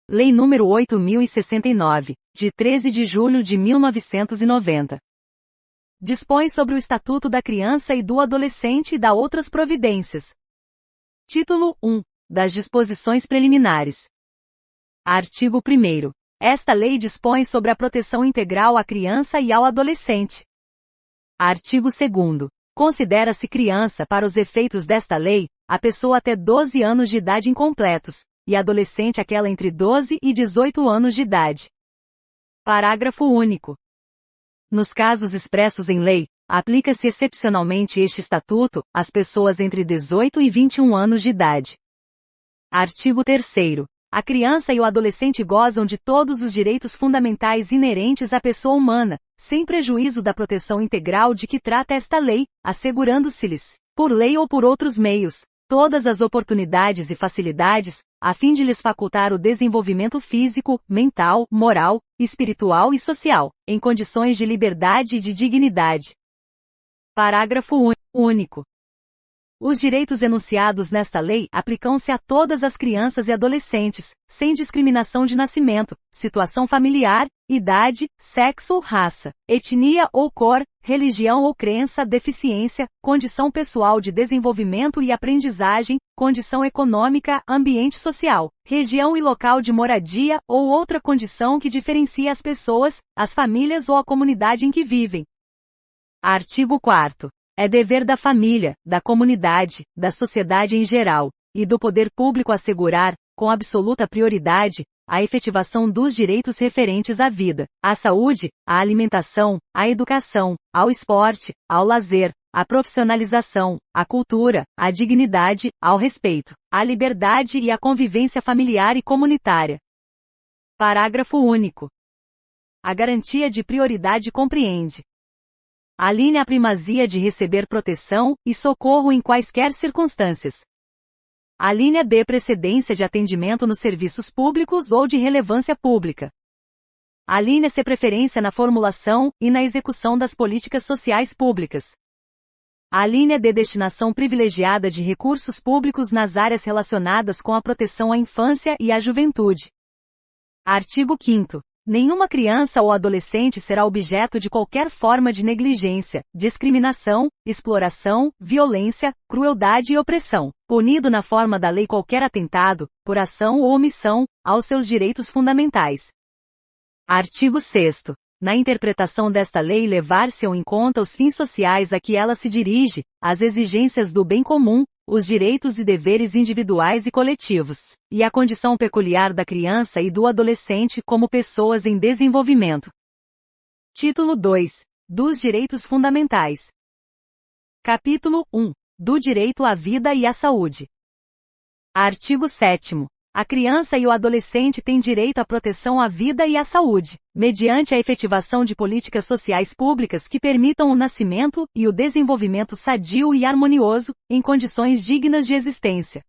Lei nº 8.069, de 13 de julho de 1990. Dispõe sobre o Estatuto da Criança e do Adolescente e dá outras providências. Título 1. Das disposições preliminares. Artigo 1º. Esta lei dispõe sobre a proteção integral à criança e ao adolescente. Artigo 2º. Considera-se criança para os efeitos desta lei, a pessoa até 12 anos de idade incompletos, e adolescente aquela entre 12 e 18 anos de idade. Parágrafo único. Nos casos expressos em lei, aplica-se excepcionalmente este estatuto às pessoas entre 18 e 21 anos de idade. Artigo 3º. A criança e o adolescente gozam de todos os direitos fundamentais inerentes à pessoa humana, sem prejuízo da proteção integral de que trata esta lei, assegurando-se-lhes, por lei ou por outros meios, todas as oportunidades e facilidades, a fim de lhes facultar o desenvolvimento físico, mental, moral, espiritual e social, em condições de liberdade e de dignidade. Parágrafo único. Os direitos enunciados nesta lei aplicam-se a todas as crianças e adolescentes, sem discriminação de nascimento, situação familiar, idade, sexo ou raça, etnia ou cor, religião ou crença, deficiência, condição pessoal de desenvolvimento e aprendizagem, condição econômica, ambiente social, região e local de moradia ou outra condição que diferencie as pessoas, as famílias ou a comunidade em que vivem. Artigo 4º. É dever da família, da comunidade, da sociedade em geral, e do poder público assegurar, com absoluta prioridade, a efetivação dos direitos referentes à vida, à saúde, à alimentação, à educação, ao esporte, ao lazer, à profissionalização, à cultura, à dignidade, ao respeito, à liberdade e à convivência familiar e comunitária. Parágrafo único. A garantia de prioridade compreende: alínea a primazia de receber proteção e socorro em quaisquer circunstâncias. Alínea B precedência de atendimento nos serviços públicos ou de relevância pública. Alínea C preferência na formulação e na execução das políticas sociais públicas. Alínea D destinação privilegiada de recursos públicos nas áreas relacionadas com a proteção à infância e à juventude. Artigo 5º. Nenhuma criança ou adolescente será objeto de qualquer forma de negligência, discriminação, exploração, violência, crueldade e opressão, punido na forma da lei qualquer atentado, por ação ou omissão, aos seus direitos fundamentais. Artigo 6º. Na interpretação desta lei levar-se-ão em conta os fins sociais a que ela se dirige, as exigências do bem comum, os direitos e deveres individuais e coletivos, e a condição peculiar da criança e do adolescente como pessoas em desenvolvimento. Título 2. Dos Direitos Fundamentais. Capítulo 1. Do Direito à Vida e à Saúde. Artigo 7º. A criança e o adolescente têm direito à proteção à vida e à saúde, mediante a efetivação de políticas sociais públicas que permitam o nascimento e o desenvolvimento sadio e harmonioso, em condições dignas de existência.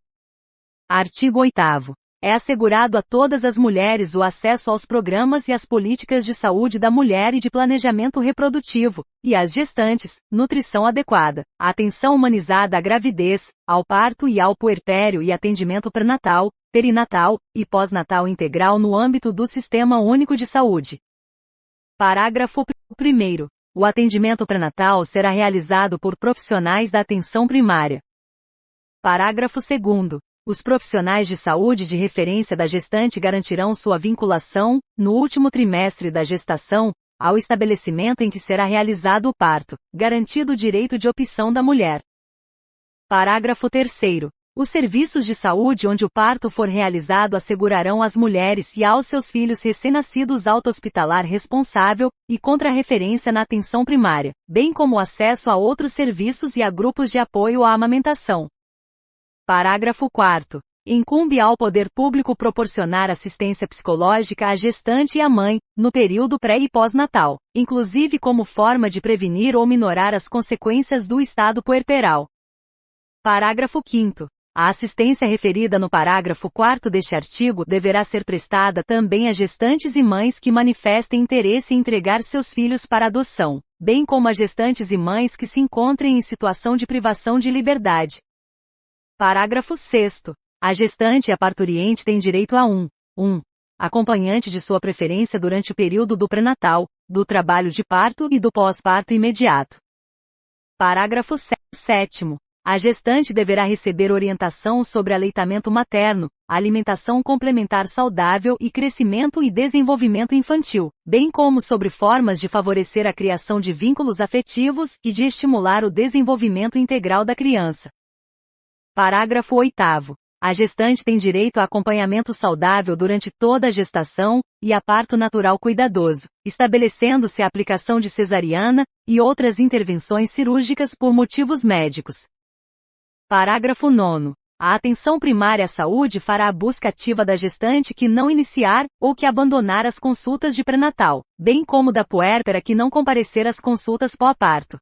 Artigo 8º. É assegurado a todas as mulheres o acesso aos programas e às políticas de saúde da mulher e de planejamento reprodutivo, e às gestantes, nutrição adequada, atenção humanizada à gravidez, ao parto e ao puerpério e atendimento pré-natal, perinatal e pós-natal integral no âmbito do Sistema Único de Saúde. Parágrafo 1º. O atendimento pré-natal será realizado por profissionais da atenção primária. Parágrafo 2º. Os profissionais de saúde de referência da gestante garantirão sua vinculação, no último trimestre da gestação, ao estabelecimento em que será realizado o parto, garantido o direito de opção da mulher. Parágrafo 3º. Os serviços de saúde onde o parto for realizado assegurarão às mulheres e aos seus filhos recém-nascidos alta hospitalar responsável e contra-referência na atenção primária, bem como acesso a outros serviços e a grupos de apoio à amamentação. Parágrafo 4º. Incumbe ao poder público proporcionar assistência psicológica à gestante e à mãe, no período pré- e pós-natal, inclusive como forma de prevenir ou minorar as consequências do estado puerperal. Parágrafo 5º. A assistência referida no parágrafo 4º deste artigo deverá ser prestada também a gestantes e mães que manifestem interesse em entregar seus filhos para adoção, bem como a gestantes e mães que se encontrem em situação de privação de liberdade. Parágrafo 6º. A gestante e a parturiente têm direito a 1. acompanhante de sua preferência durante o período do pré-natal, do trabalho de parto e do pós-parto imediato. Parágrafo 7º. A gestante deverá receber orientação sobre aleitamento materno, alimentação complementar saudável e crescimento e desenvolvimento infantil, bem como sobre formas de favorecer a criação de vínculos afetivos e de estimular o desenvolvimento integral da criança. Parágrafo 8º. A gestante tem direito a acompanhamento saudável durante toda a gestação e a parto natural cuidadoso, estabelecendo-se a aplicação de cesariana e outras intervenções cirúrgicas por motivos médicos. Parágrafo 9º. A atenção primária à saúde fará a busca ativa da gestante que não iniciar ou que abandonar as consultas de pré-natal, bem como da puérpera que não comparecer às consultas pós-parto.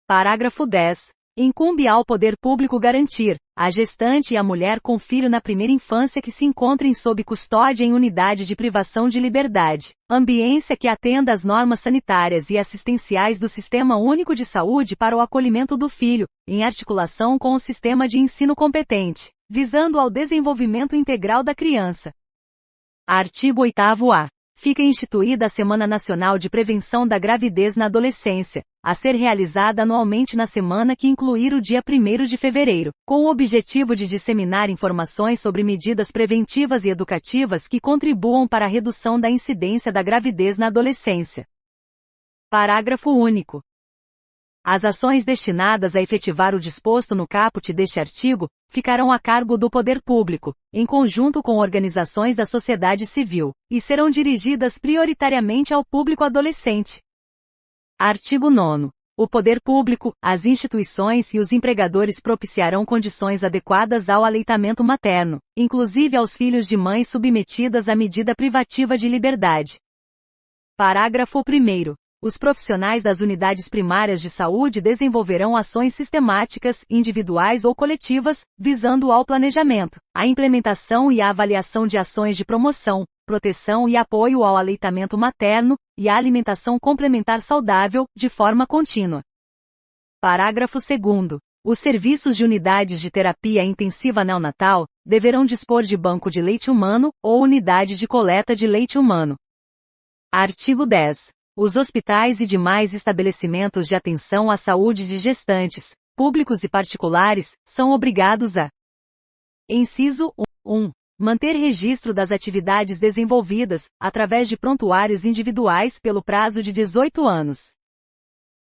Parágrafo 10º. Incumbe ao poder público garantir, à gestante e à mulher com filho na primeira infância que se encontrem sob custódia em unidade de privação de liberdade, ambiência que atenda às normas sanitárias e assistenciais do Sistema Único de Saúde para o acolhimento do filho, em articulação com o sistema de ensino competente, visando ao desenvolvimento integral da criança. Artigo 8º-A. Fica instituída a Semana Nacional de Prevenção da Gravidez na Adolescência, a ser realizada anualmente na semana que incluir o dia 1º de fevereiro, com o objetivo de disseminar informações sobre medidas preventivas e educativas que contribuam para a redução da incidência da gravidez na adolescência. Parágrafo único. As ações destinadas a efetivar o disposto no caput deste artigo ficarão a cargo do poder público, em conjunto com organizações da sociedade civil, e serão dirigidas prioritariamente ao público adolescente. Artigo 9º. O poder público, as instituições e os empregadores propiciarão condições adequadas ao aleitamento materno, inclusive aos filhos de mães submetidas à medida privativa de liberdade. Parágrafo 1º. Os profissionais das unidades primárias de saúde desenvolverão ações sistemáticas, individuais ou coletivas, visando ao planejamento, a implementação e a avaliação de ações de promoção, proteção e apoio ao aleitamento materno e à alimentação complementar saudável, de forma contínua. Parágrafo 2º. Os serviços de unidades de terapia intensiva neonatal deverão dispor de banco de leite humano ou unidade de coleta de leite humano. Artigo 10. Os hospitais e demais estabelecimentos de atenção à saúde de gestantes, públicos e particulares, são obrigados a: Inciso 1. Manter registro das atividades desenvolvidas, através de prontuários individuais pelo prazo de 18 anos.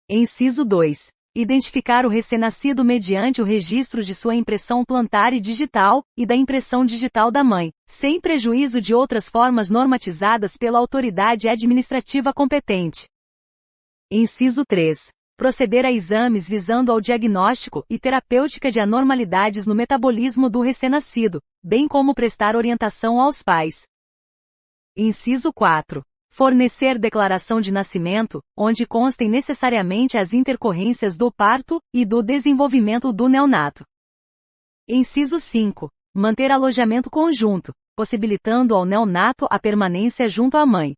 Inciso 2. Identificar o recém-nascido mediante o registro de sua impressão plantar e digital, e da impressão digital da mãe, sem prejuízo de outras formas normatizadas pela autoridade administrativa competente. Inciso 3. Proceder a exames visando ao diagnóstico e terapêutica de anormalidades no metabolismo do recém-nascido, bem como prestar orientação aos pais. Inciso 4. Fornecer declaração de nascimento, onde constem necessariamente as intercorrências do parto e do desenvolvimento do neonato. Inciso 5. Manter alojamento conjunto, possibilitando ao neonato a permanência junto à mãe.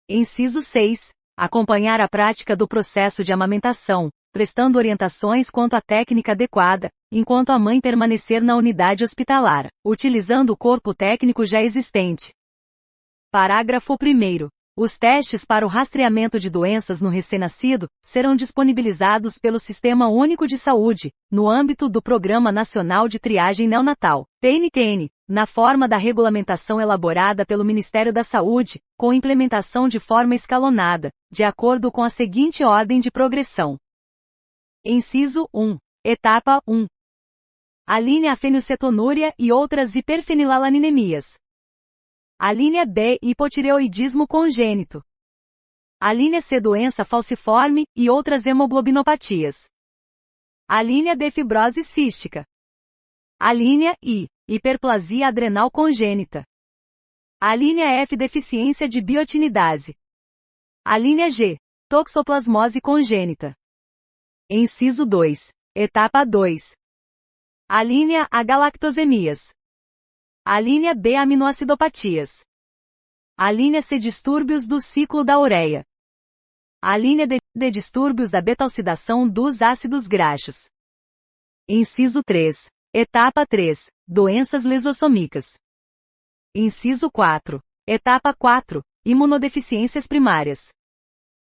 Inciso 6. Acompanhar a prática do processo de amamentação, prestando orientações quanto à técnica adequada, enquanto a mãe permanecer na unidade hospitalar, utilizando o corpo técnico já existente. Parágrafo 1º. Os testes para o rastreamento de doenças no recém-nascido serão disponibilizados pelo Sistema Único de Saúde, no âmbito do Programa Nacional de Triagem Neonatal, PNTN, na forma da regulamentação elaborada pelo Ministério da Saúde, com implementação de forma escalonada, de acordo com a seguinte ordem de progressão. Inciso 1. Etapa 1. A linha A fenilcetonúria e outras hiperfenilalaniniemias. A linha B, hipotireoidismo congênito. A linha C, doença falciforme e outras hemoglobinopatias. A linha D, fibrose cística. A linha I, hiperplasia adrenal congênita. A linha F, deficiência de biotinidase. A linha G, toxoplasmose congênita. Inciso 2. Etapa 2. A linha A, galactosemias. A linha B, aminoacidopatias. A linha C, distúrbios do ciclo da ureia. A linha D, distúrbios da beta-oxidação dos ácidos graxos. Inciso 3. Etapa 3. Doenças lisossômicas. Inciso 4. Etapa 4. Imunodeficiências primárias.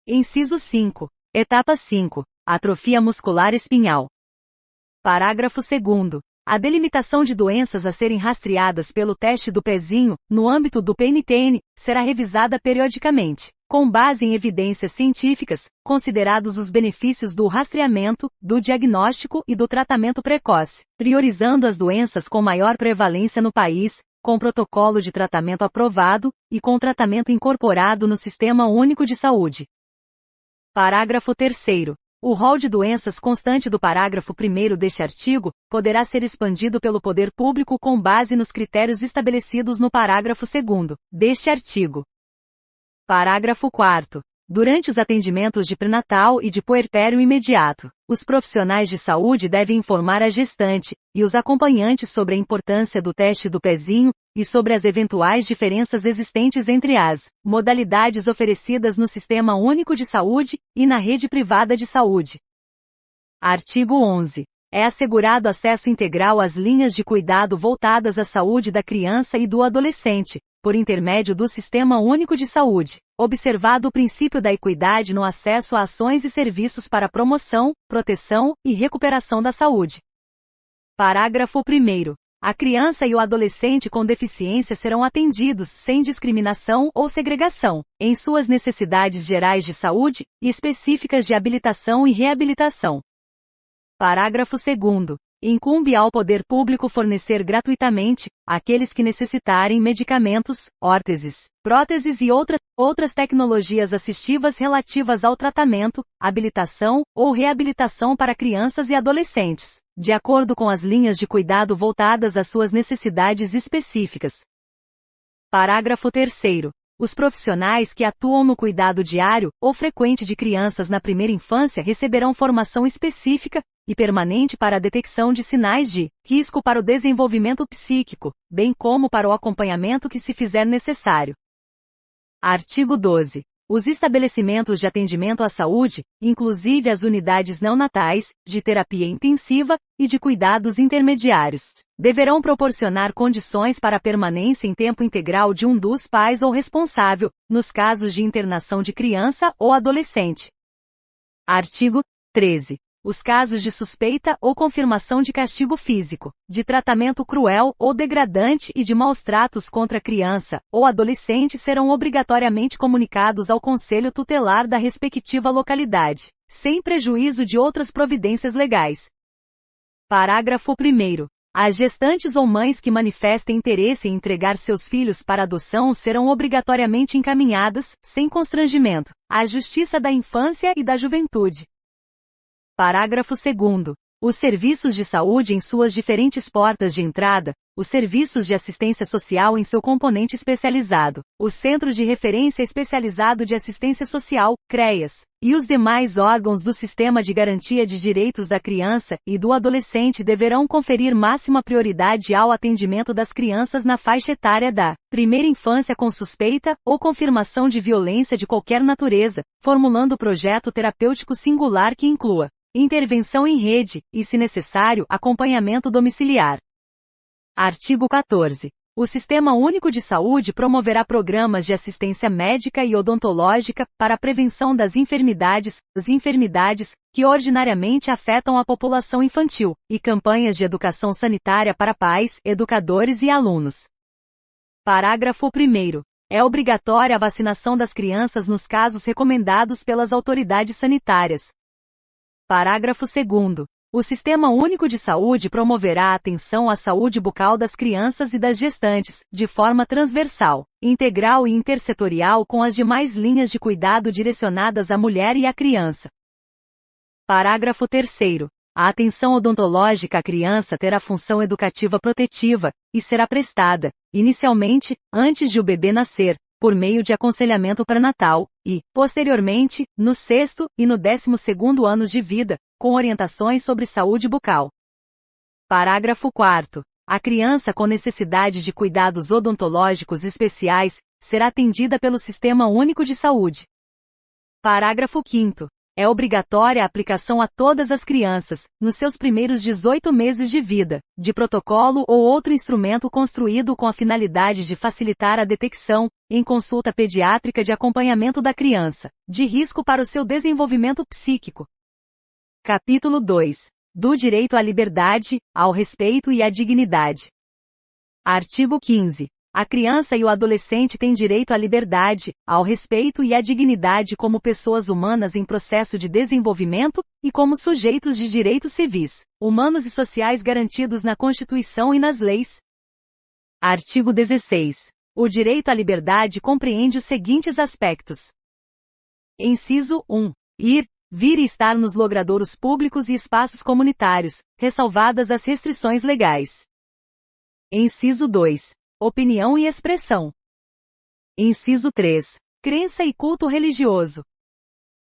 Inciso 5. Etapa 5. Atrofia muscular espinhal. Parágrafo 2º. A delimitação de doenças a serem rastreadas pelo teste do pezinho, no âmbito do PNTN, será revisada periodicamente, com base em evidências científicas, considerados os benefícios do rastreamento, do diagnóstico e do tratamento precoce, priorizando as doenças com maior prevalência no país, com protocolo de tratamento aprovado, e com tratamento incorporado no Sistema Único de Saúde. Parágrafo 3º. O rol de doenças constante do parágrafo 1º deste artigo, poderá ser expandido pelo poder público com base nos critérios estabelecidos no parágrafo 2º deste artigo. Parágrafo 4º. Durante os atendimentos de pré-natal e de puerpério imediato, os profissionais de saúde devem informar a gestante e os acompanhantes sobre a importância do teste do pezinho e sobre as eventuais diferenças existentes entre as modalidades oferecidas no Sistema Único de Saúde e na rede privada de saúde. Artigo 11. É assegurado acesso integral às linhas de cuidado voltadas à saúde da criança e do adolescente, por intermédio do Sistema Único de Saúde, observado o princípio da equidade no acesso a ações e serviços para promoção, proteção e recuperação da saúde. Parágrafo 1º. A criança e o adolescente com deficiência serão atendidos sem discriminação ou segregação, em suas necessidades gerais de saúde e específicas de habilitação e reabilitação. Parágrafo 2º. Incumbe ao poder público fornecer gratuitamente, àqueles que necessitarem medicamentos, órteses, próteses e outras tecnologias assistivas relativas ao tratamento, habilitação ou reabilitação para crianças e adolescentes, de acordo com as linhas de cuidado voltadas às suas necessidades específicas. Parágrafo 3º. Os profissionais que atuam no cuidado diário ou frequente de crianças na primeira infância receberão formação específica e permanente para a detecção de sinais de risco para o desenvolvimento psíquico, bem como para o acompanhamento que se fizer necessário. Artigo 12. Os estabelecimentos de atendimento à saúde, inclusive as unidades neonatais, de terapia intensiva e de cuidados intermediários, deverão proporcionar condições para a permanência em tempo integral de um dos pais ou responsável, nos casos de internação de criança ou adolescente. Artigo 13. Os casos de suspeita ou confirmação de castigo físico, de tratamento cruel ou degradante e de maus-tratos contra criança ou adolescente serão obrigatoriamente comunicados ao Conselho Tutelar da respectiva localidade, sem prejuízo de outras providências legais. Parágrafo 1º. As gestantes ou mães que manifestem interesse em entregar seus filhos para adoção serão obrigatoriamente encaminhadas, sem constrangimento, à Justiça da Infância e da Juventude. Parágrafo 2º. Os serviços de saúde em suas diferentes portas de entrada, os serviços de assistência social em seu componente especializado, o Centro de Referência Especializado de Assistência Social, CREAS, e os demais órgãos do Sistema de Garantia de Direitos da Criança e do Adolescente deverão conferir máxima prioridade ao atendimento das crianças na faixa etária da primeira infância com suspeita ou confirmação de violência de qualquer natureza, formulando projeto terapêutico singular que inclua intervenção em rede, e se necessário, acompanhamento domiciliar. Artigo 14. O Sistema Único de Saúde promoverá programas de assistência médica e odontológica para a prevenção das enfermidades que ordinariamente afetam a população infantil, e campanhas de educação sanitária para pais, educadores e alunos. Parágrafo 1º. É obrigatória a vacinação das crianças nos casos recomendados pelas autoridades sanitárias. Parágrafo 2º. O Sistema Único de Saúde promoverá a atenção à saúde bucal das crianças e das gestantes, de forma transversal, integral e intersetorial com as demais linhas de cuidado direcionadas à mulher e à criança. Parágrafo 3º. A atenção odontológica à criança terá função educativa protetiva, e será prestada, inicialmente, antes de o bebê nascer, por meio de aconselhamento pré-natal, e, posteriormente, no 6º e no 12º anos de vida, com orientações sobre saúde bucal. Parágrafo 4º. A criança com necessidade de cuidados odontológicos especiais será atendida pelo Sistema Único de Saúde. Parágrafo 5º. É obrigatória a aplicação a todas as crianças, nos seus primeiros 18 meses de vida, de protocolo ou outro instrumento construído com a finalidade de facilitar a detecção, em consulta pediátrica de acompanhamento da criança, de risco para o seu desenvolvimento psíquico. Capítulo 2. Do direito à liberdade, ao respeito e à dignidade. Artigo 15. A criança e o adolescente têm direito à liberdade, ao respeito e à dignidade como pessoas humanas em processo de desenvolvimento, e como sujeitos de direitos civis, humanos e sociais garantidos na Constituição e nas leis. Artigo 16. O direito à liberdade compreende os seguintes aspectos. Inciso 1. Ir, vir e estar nos logradouros públicos e espaços comunitários, ressalvadas as restrições legais. Inciso 2. Opinião e expressão. Inciso 3. Crença e culto religioso.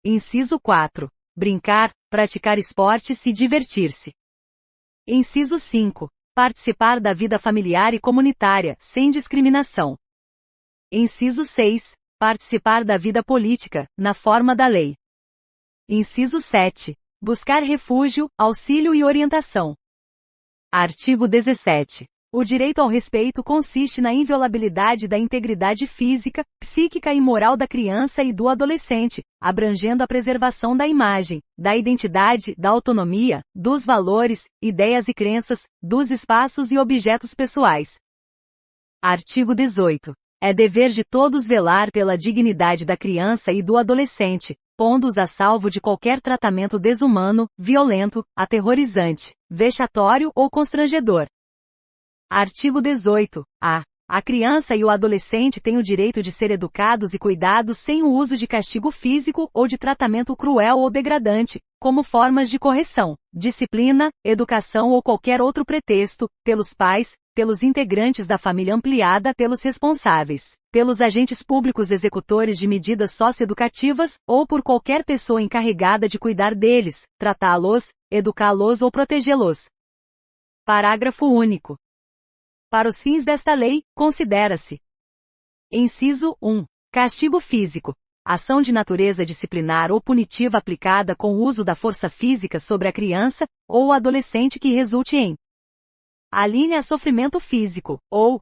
Inciso 4. Brincar, praticar esportes e divertir-se. Inciso 5. Participar da vida familiar e comunitária, sem discriminação. Inciso 6. Participar da vida política, na forma da lei. Inciso 7. Buscar refúgio, auxílio e orientação. Artigo 17. O direito ao respeito consiste na inviolabilidade da integridade física, psíquica e moral da criança e do adolescente, abrangendo a preservação da imagem, da identidade, da autonomia, dos valores, ideias e crenças, dos espaços e objetos pessoais. Artigo 18. É dever de todos velar pela dignidade da criança e do adolescente, pondo-os a salvo de qualquer tratamento desumano, violento, aterrorizante, vexatório ou constrangedor. Artigo 18. A criança e o adolescente têm o direito de ser educados e cuidados sem o uso de castigo físico ou de tratamento cruel ou degradante, como formas de correção, disciplina, educação ou qualquer outro pretexto, pelos pais, pelos integrantes da família ampliada, pelos responsáveis, pelos agentes públicos executores de medidas socioeducativas, ou por qualquer pessoa encarregada de cuidar deles, tratá-los, educá-los ou protegê-los. Parágrafo único. Para os fins desta lei, considera-se. Inciso 1. Castigo físico. Ação de natureza disciplinar ou punitiva aplicada com o uso da força física sobre a criança, ou o adolescente que resulte em alínea sofrimento físico, ou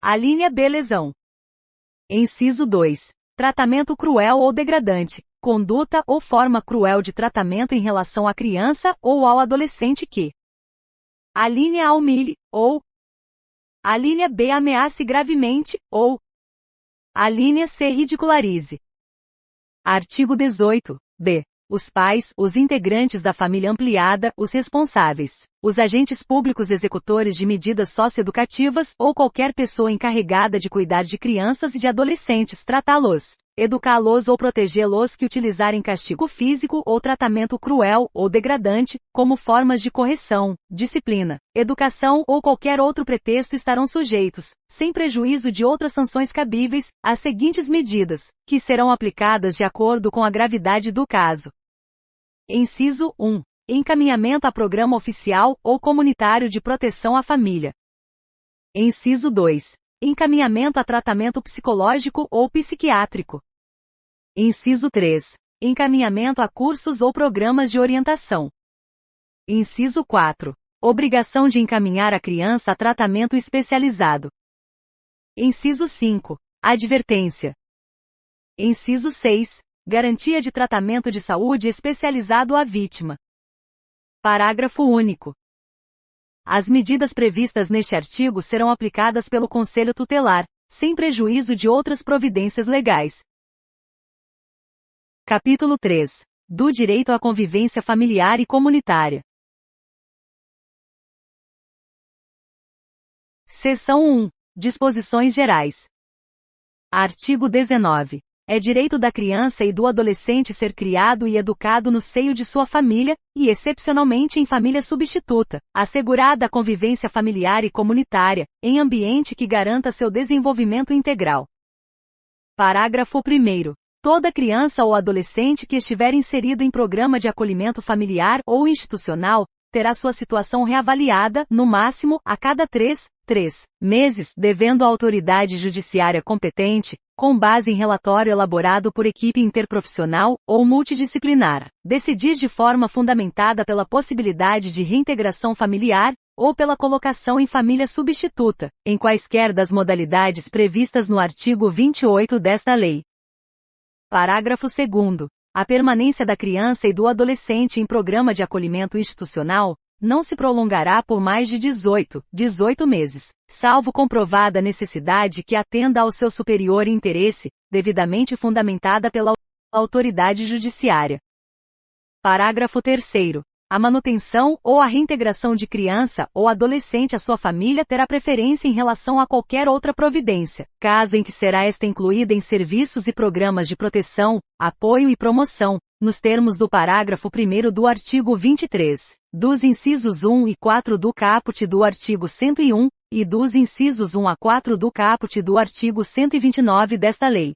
alínea B lesão. Inciso 2. Tratamento cruel ou degradante. Conduta ou forma cruel de tratamento em relação à criança ou ao adolescente que alínea A humilhe, ou alínea B ameace gravemente, ou alínea C ridicularize. Artigo 18. B. Os pais, os integrantes da família ampliada, os responsáveis, os agentes públicos executores de medidas socioeducativas ou qualquer pessoa encarregada de cuidar de crianças e de adolescentes tratá-los, educá-los ou protegê-los que utilizarem castigo físico ou tratamento cruel ou degradante, como formas de correção, disciplina, educação ou qualquer outro pretexto estarão sujeitos, sem prejuízo de outras sanções cabíveis, às seguintes medidas, que serão aplicadas de acordo com a gravidade do caso. Inciso 1. Encaminhamento a programa oficial ou comunitário de proteção à família. Inciso 2. Encaminhamento a tratamento psicológico ou psiquiátrico. Inciso 3. Encaminhamento a cursos ou programas de orientação. Inciso 4. Obrigação de encaminhar a criança a tratamento especializado. Inciso 5. Advertência. Inciso 6. Garantia de tratamento de saúde especializado à vítima. Parágrafo único. As medidas previstas neste artigo serão aplicadas pelo Conselho Tutelar, sem prejuízo de outras providências legais. Capítulo 3. Do direito à convivência familiar e comunitária. Seção 1. Disposições gerais. Artigo 19. É direito da criança e do adolescente ser criado e educado no seio de sua família, e excepcionalmente em família substituta, assegurada a convivência familiar e comunitária, em ambiente que garanta seu desenvolvimento integral. Parágrafo 1º. Toda criança ou adolescente que estiver inserido em programa de acolhimento familiar ou institucional, terá sua situação reavaliada, no máximo, a cada 3 meses, devendo a autoridade judiciária competente, com base em relatório elaborado por equipe interprofissional ou multidisciplinar. Decidir de forma fundamentada pela possibilidade de reintegração familiar, ou pela colocação em família substituta, em quaisquer das modalidades previstas no artigo 28 desta lei. Parágrafo 2º. A permanência da criança e do adolescente em programa de acolhimento institucional não se prolongará por mais de 18 meses, salvo comprovada necessidade que atenda ao seu superior interesse, devidamente fundamentada pela autoridade judiciária. Parágrafo 3º. A manutenção ou a reintegração de criança ou adolescente à sua família terá preferência em relação a qualquer outra providência, caso em que será esta incluída em serviços e programas de proteção, apoio e promoção, nos termos do parágrafo 1º do artigo 23, dos incisos 1 e 4 do caput do artigo 101, e dos incisos 1 a 4 do caput do artigo 129 desta lei.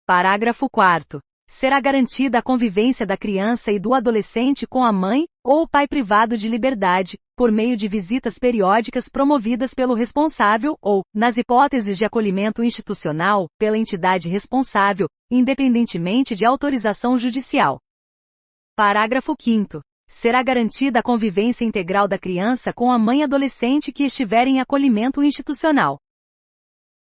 Parágrafo 4º. Será garantida a convivência da criança e do adolescente com a mãe, ou o pai privado de liberdade, por meio de visitas periódicas promovidas pelo responsável ou, nas hipóteses de acolhimento institucional, pela entidade responsável, independentemente de autorização judicial. Parágrafo 5º. Será garantida a convivência integral da criança com a mãe adolescente que estiver em acolhimento institucional.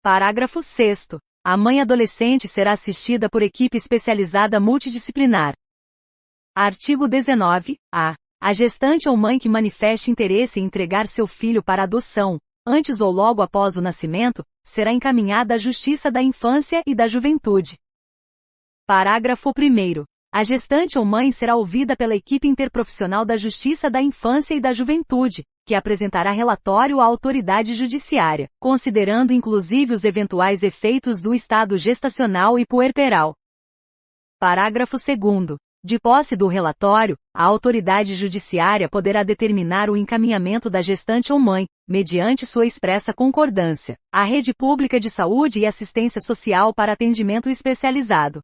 Parágrafo 6º. A mãe adolescente será assistida por equipe especializada multidisciplinar. Artigo 19-A. A gestante ou mãe que manifeste interesse em entregar seu filho para adoção, antes ou logo após o nascimento, será encaminhada à Justiça da Infância e da Juventude. Parágrafo 1º. A gestante ou mãe será ouvida pela equipe interprofissional da Justiça da Infância e da Juventude, que apresentará relatório à autoridade judiciária, considerando inclusive os eventuais efeitos do estado gestacional e puerperal. Parágrafo 2º. De posse do relatório, a autoridade judiciária poderá determinar o encaminhamento da gestante ou mãe, mediante sua expressa concordância, à rede pública de saúde e assistência social para atendimento especializado.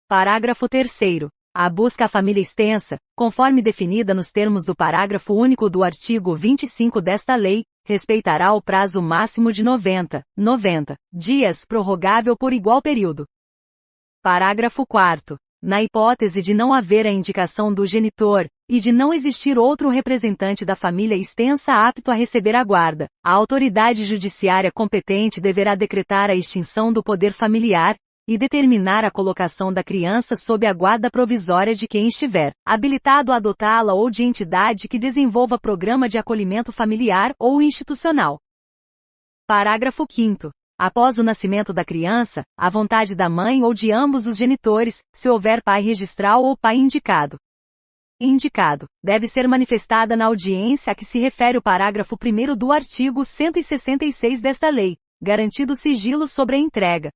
Parágrafo 3º. A busca à família extensa, conforme definida nos termos do parágrafo único do artigo 25 desta lei, respeitará o prazo máximo de 90 dias, prorrogável por igual período. Parágrafo 4º. Na hipótese de não haver a indicação do genitor, e de não existir outro representante da família extensa apto a receber a guarda, a autoridade judiciária competente deverá decretar a extinção do poder familiar, e determinar a colocação da criança sob a guarda provisória de quem estiver habilitado a adotá-la ou de entidade que desenvolva programa de acolhimento familiar ou institucional. Parágrafo 5º. Após o nascimento da criança, à vontade da mãe ou de ambos os genitores, se houver pai registral ou pai indicado, deve ser manifestada na audiência a que se refere o parágrafo 1º do artigo 166 desta lei, garantido sigilo sobre a entrega.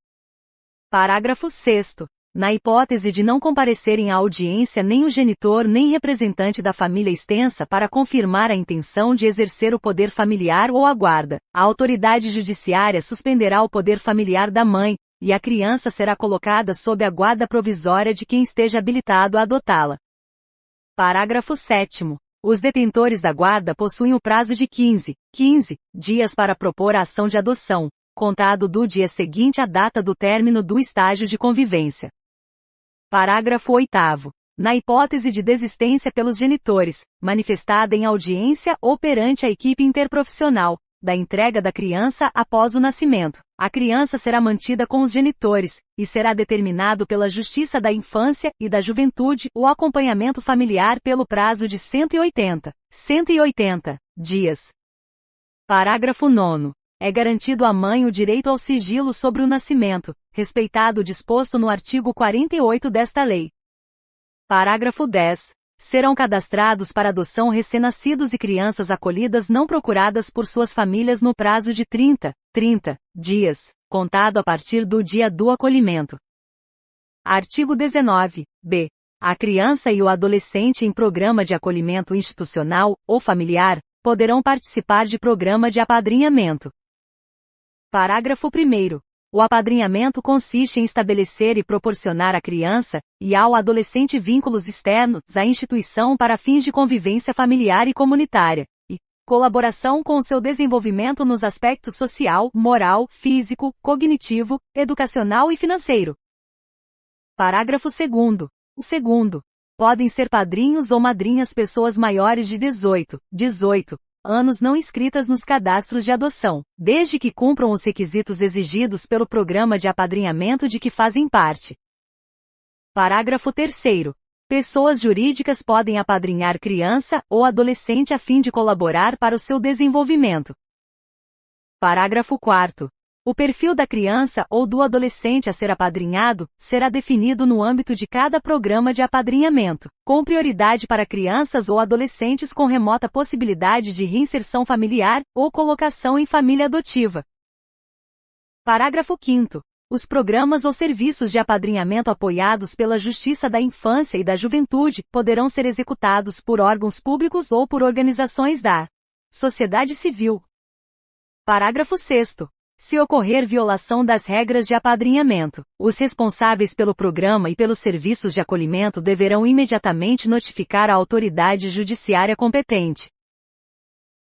Parágrafo 6º. Na hipótese de não comparecerem à audiência nem o genitor nem representante da família extensa para confirmar a intenção de exercer o poder familiar ou a guarda, a autoridade judiciária suspenderá o poder familiar da mãe, e a criança será colocada sob a guarda provisória de quem esteja habilitado a adotá-la. Parágrafo 7º. Os detentores da guarda possuem o prazo de 15 dias para propor a ação de adoção, contado do dia seguinte à data do término do estágio de convivência. Parágrafo 8º. Na hipótese de desistência pelos genitores, manifestada em audiência ou perante a equipe interprofissional, da entrega da criança após o nascimento, a criança será mantida com os genitores, e será determinado pela Justiça da Infância e da Juventude o acompanhamento familiar pelo prazo de 180 dias. Parágrafo 9º. É garantido à mãe o direito ao sigilo sobre o nascimento, respeitado o disposto no artigo 48 desta lei. Parágrafo 10. Serão cadastrados para adoção recém-nascidos e crianças acolhidas não procuradas por suas famílias no prazo de 30 dias, contado a partir do dia do acolhimento. Artigo 19-B. A criança e o adolescente em programa de acolhimento institucional ou familiar poderão participar de programa de apadrinhamento. Parágrafo 1º. O apadrinhamento consiste em estabelecer e proporcionar à criança e ao adolescente vínculos externos à instituição para fins de convivência familiar e comunitária, e, Colaboração com o seu desenvolvimento nos aspectos social, moral, físico, cognitivo, educacional e financeiro. Parágrafo 2º. Segundo, podem ser padrinhos ou madrinhas pessoas maiores de 18 anos não inscritas nos cadastros de adoção, desde que cumpram os requisitos exigidos pelo programa de apadrinhamento de que fazem parte. Parágrafo 3º. Pessoas jurídicas podem apadrinhar criança ou adolescente a fim de colaborar para o seu desenvolvimento. Parágrafo 4º. O perfil da criança ou do adolescente a ser apadrinhado será definido no âmbito de cada programa de apadrinhamento, com prioridade para crianças ou adolescentes com remota possibilidade de reinserção familiar ou colocação em família adotiva. Parágrafo 5º. Os programas ou serviços de apadrinhamento apoiados pela Justiça da Infância e da Juventude poderão ser executados por órgãos públicos ou por organizações da sociedade civil. Parágrafo 6º. Se ocorrer violação das regras de apadrinhamento, os responsáveis pelo programa e pelos serviços de acolhimento deverão imediatamente notificar a autoridade judiciária competente.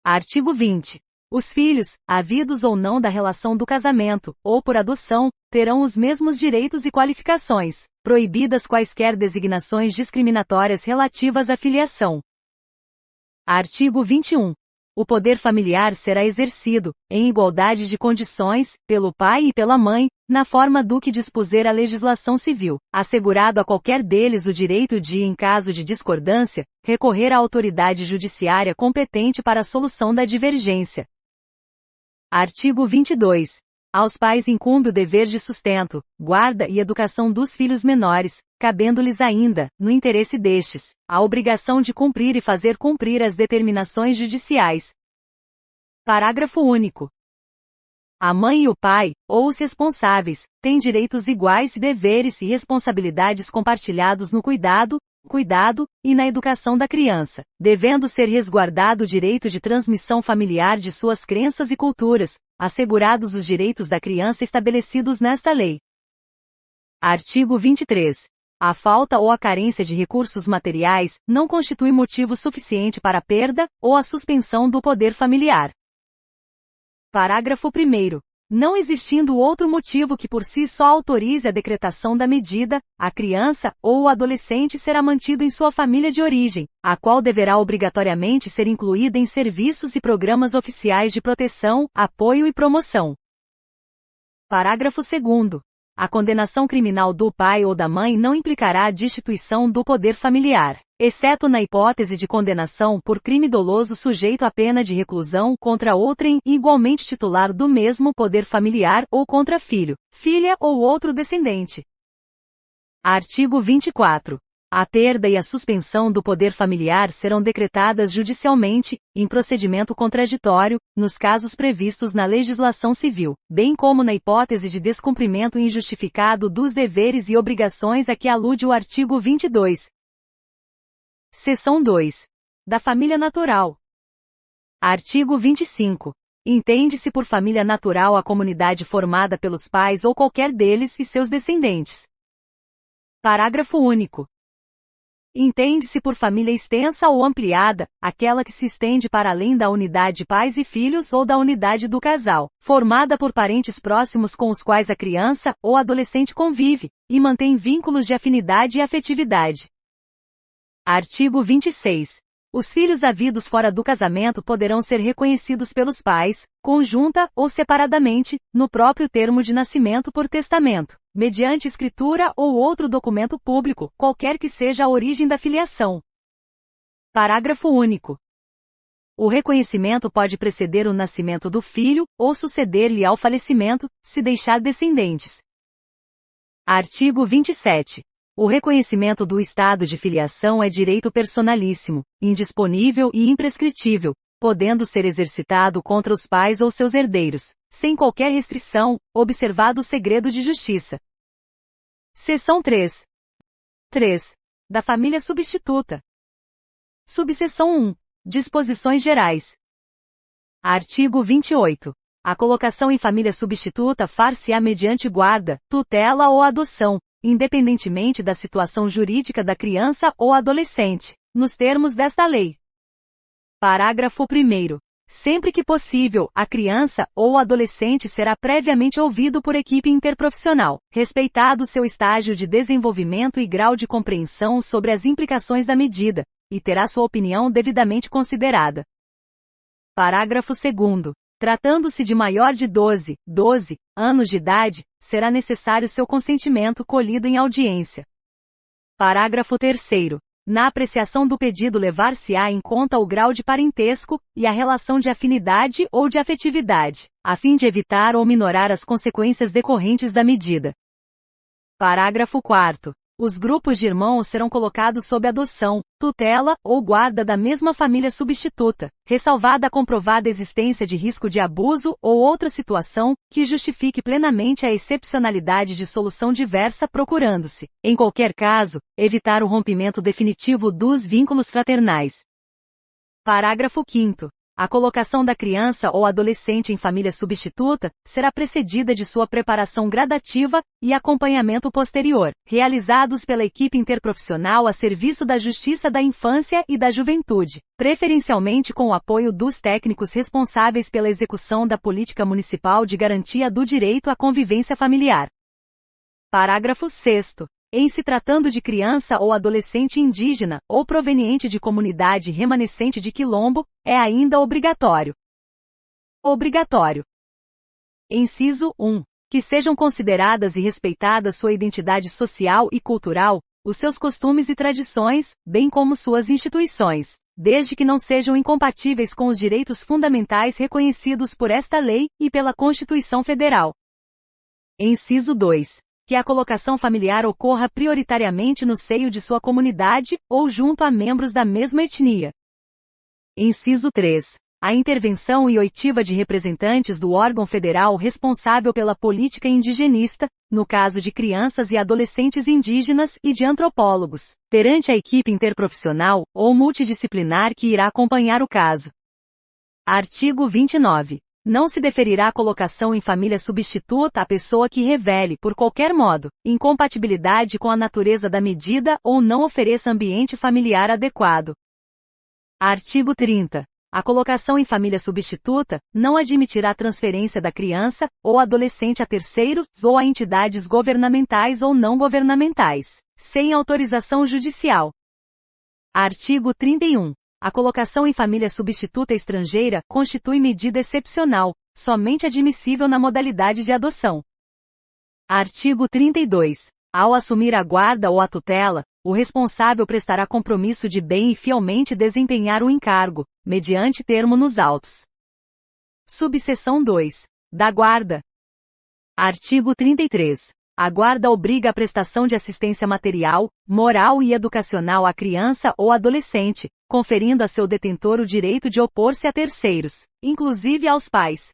Artigo 20. Os filhos, havidos ou não da relação do casamento, ou por adoção, terão os mesmos direitos e qualificações, proibidas quaisquer designações discriminatórias relativas à filiação. Artigo 21. O poder familiar será exercido, em igualdade de condições, pelo pai e pela mãe, na forma do que dispuser a legislação civil, assegurado a qualquer deles o direito de, em caso de discordância, recorrer à autoridade judiciária competente para a solução da divergência. Artigo 22. Aos pais incumbe o dever de sustento, guarda e educação dos filhos menores, cabendo-lhes ainda, no interesse destes, a obrigação de cumprir e fazer cumprir as determinações judiciais. Parágrafo único. A mãe e o pai, ou os responsáveis, têm direitos iguais e deveres e responsabilidades compartilhados no cuidado e na educação da criança, devendo ser resguardado o direito de transmissão familiar de suas crenças e culturas, assegurados os direitos da criança estabelecidos nesta lei. Artigo 23. A falta ou a carência de recursos materiais não constitui motivo suficiente para a perda ou a suspensão do poder familiar. Parágrafo 1º. Não existindo outro motivo que por si só autorize a decretação da medida, a criança ou o adolescente será mantido em sua família de origem, a qual deverá obrigatoriamente ser incluída em serviços e programas oficiais de proteção, apoio e promoção. Parágrafo 2º. A condenação criminal do pai ou da mãe não implicará a destituição do poder familiar, exceto na hipótese de condenação por crime doloso sujeito à pena de reclusão contra outrem igualmente titular do mesmo poder familiar ou contra filho, filha ou outro descendente. Artigo 24. A perda e a suspensão do poder familiar serão decretadas judicialmente, em procedimento contraditório, nos casos previstos na legislação civil, bem como na hipótese de descumprimento injustificado dos deveres e obrigações a que alude o artigo 22. Seção 2. Da família natural. Artigo 25. Entende-se por família natural a comunidade formada pelos pais ou qualquer deles e seus descendentes. Parágrafo único. Entende-se por família extensa ou ampliada, aquela que se estende para além da unidade pais e filhos ou da unidade do casal, formada por parentes próximos com os quais a criança ou adolescente convive, e mantém vínculos de afinidade e afetividade. Artigo 26. Os filhos havidos fora do casamento poderão ser reconhecidos pelos pais, conjunta ou separadamente, no próprio termo de nascimento por testamento, mediante escritura ou outro documento público, qualquer que seja a origem da filiação. Parágrafo único. O reconhecimento pode preceder o nascimento do filho, ou suceder-lhe ao falecimento, se deixar descendentes. Artigo 27. O reconhecimento do estado de filiação é direito personalíssimo, indisponível e imprescritível, podendo ser exercitado contra os pais ou seus herdeiros, sem qualquer restrição, observado o segredo de justiça. Seção 3. 3. Da família substituta. Subseção 1. Disposições gerais. Artigo 28. A colocação em família substituta far-se-á mediante guarda, tutela ou adoção, independentemente da situação jurídica da criança ou adolescente, nos termos desta lei. Parágrafo 1º. Sempre que possível, a criança ou o adolescente será previamente ouvido por equipe interprofissional, respeitado seu estágio de desenvolvimento e grau de compreensão sobre as implicações da medida, e terá sua opinião devidamente considerada. Parágrafo 2º. Tratando-se de maior de 12 anos de idade, será necessário seu consentimento colhido em audiência. Parágrafo 3º. Na apreciação do pedido levar-se-á em conta o grau de parentesco e a relação de afinidade ou de afetividade, a fim de evitar ou minorar as consequências decorrentes da medida. Parágrafo 4º. Os grupos de irmãos serão colocados sob adoção, tutela ou guarda da mesma família substituta, ressalvada a comprovada existência de risco de abuso ou outra situação que justifique plenamente a excepcionalidade de solução diversa, procurando-se, em qualquer caso, evitar o rompimento definitivo dos vínculos fraternais. Parágrafo 5º. A colocação da criança ou adolescente em família substituta será precedida de sua preparação gradativa e acompanhamento posterior, realizados pela equipe interprofissional a serviço da Justiça da Infância e da Juventude, preferencialmente com o apoio dos técnicos responsáveis pela execução da Política Municipal de Garantia do Direito à Convivência Familiar. Parágrafo 6º. Em se tratando de criança ou adolescente indígena, ou proveniente de comunidade remanescente de quilombo, é ainda obrigatório. Inciso 1. Que sejam consideradas e respeitadas sua identidade social e cultural, os seus costumes e tradições, bem como suas instituições, desde que não sejam incompatíveis com os direitos fundamentais reconhecidos por esta lei e pela Constituição Federal. Inciso 2. Que a colocação familiar ocorra prioritariamente no seio de sua comunidade, ou junto a membros da mesma etnia. Inciso 3. A intervenção e oitiva de representantes do órgão federal responsável pela política indigenista, no caso de crianças e adolescentes indígenas e de antropólogos, perante a equipe interprofissional ou multidisciplinar que irá acompanhar o caso. Artigo 29. Não se deferirá a colocação em família substituta à pessoa que revele, por qualquer modo, incompatibilidade com a natureza da medida ou não ofereça ambiente familiar adequado. Artigo 30. A colocação em família substituta não admitirá transferência da criança ou adolescente a terceiros ou a entidades governamentais ou não governamentais, sem autorização judicial. Artigo 31. A colocação em família substituta estrangeira constitui medida excepcional, somente admissível na modalidade de adoção. Artigo 32. Ao assumir a guarda ou a tutela, o responsável prestará compromisso de bem e fielmente desempenhar o encargo, mediante termo nos autos. Subseção 2. Da guarda. Artigo 33. A guarda obriga a prestação de assistência material, moral e educacional à criança ou adolescente, conferindo a seu detentor o direito de opor-se a terceiros, inclusive aos pais.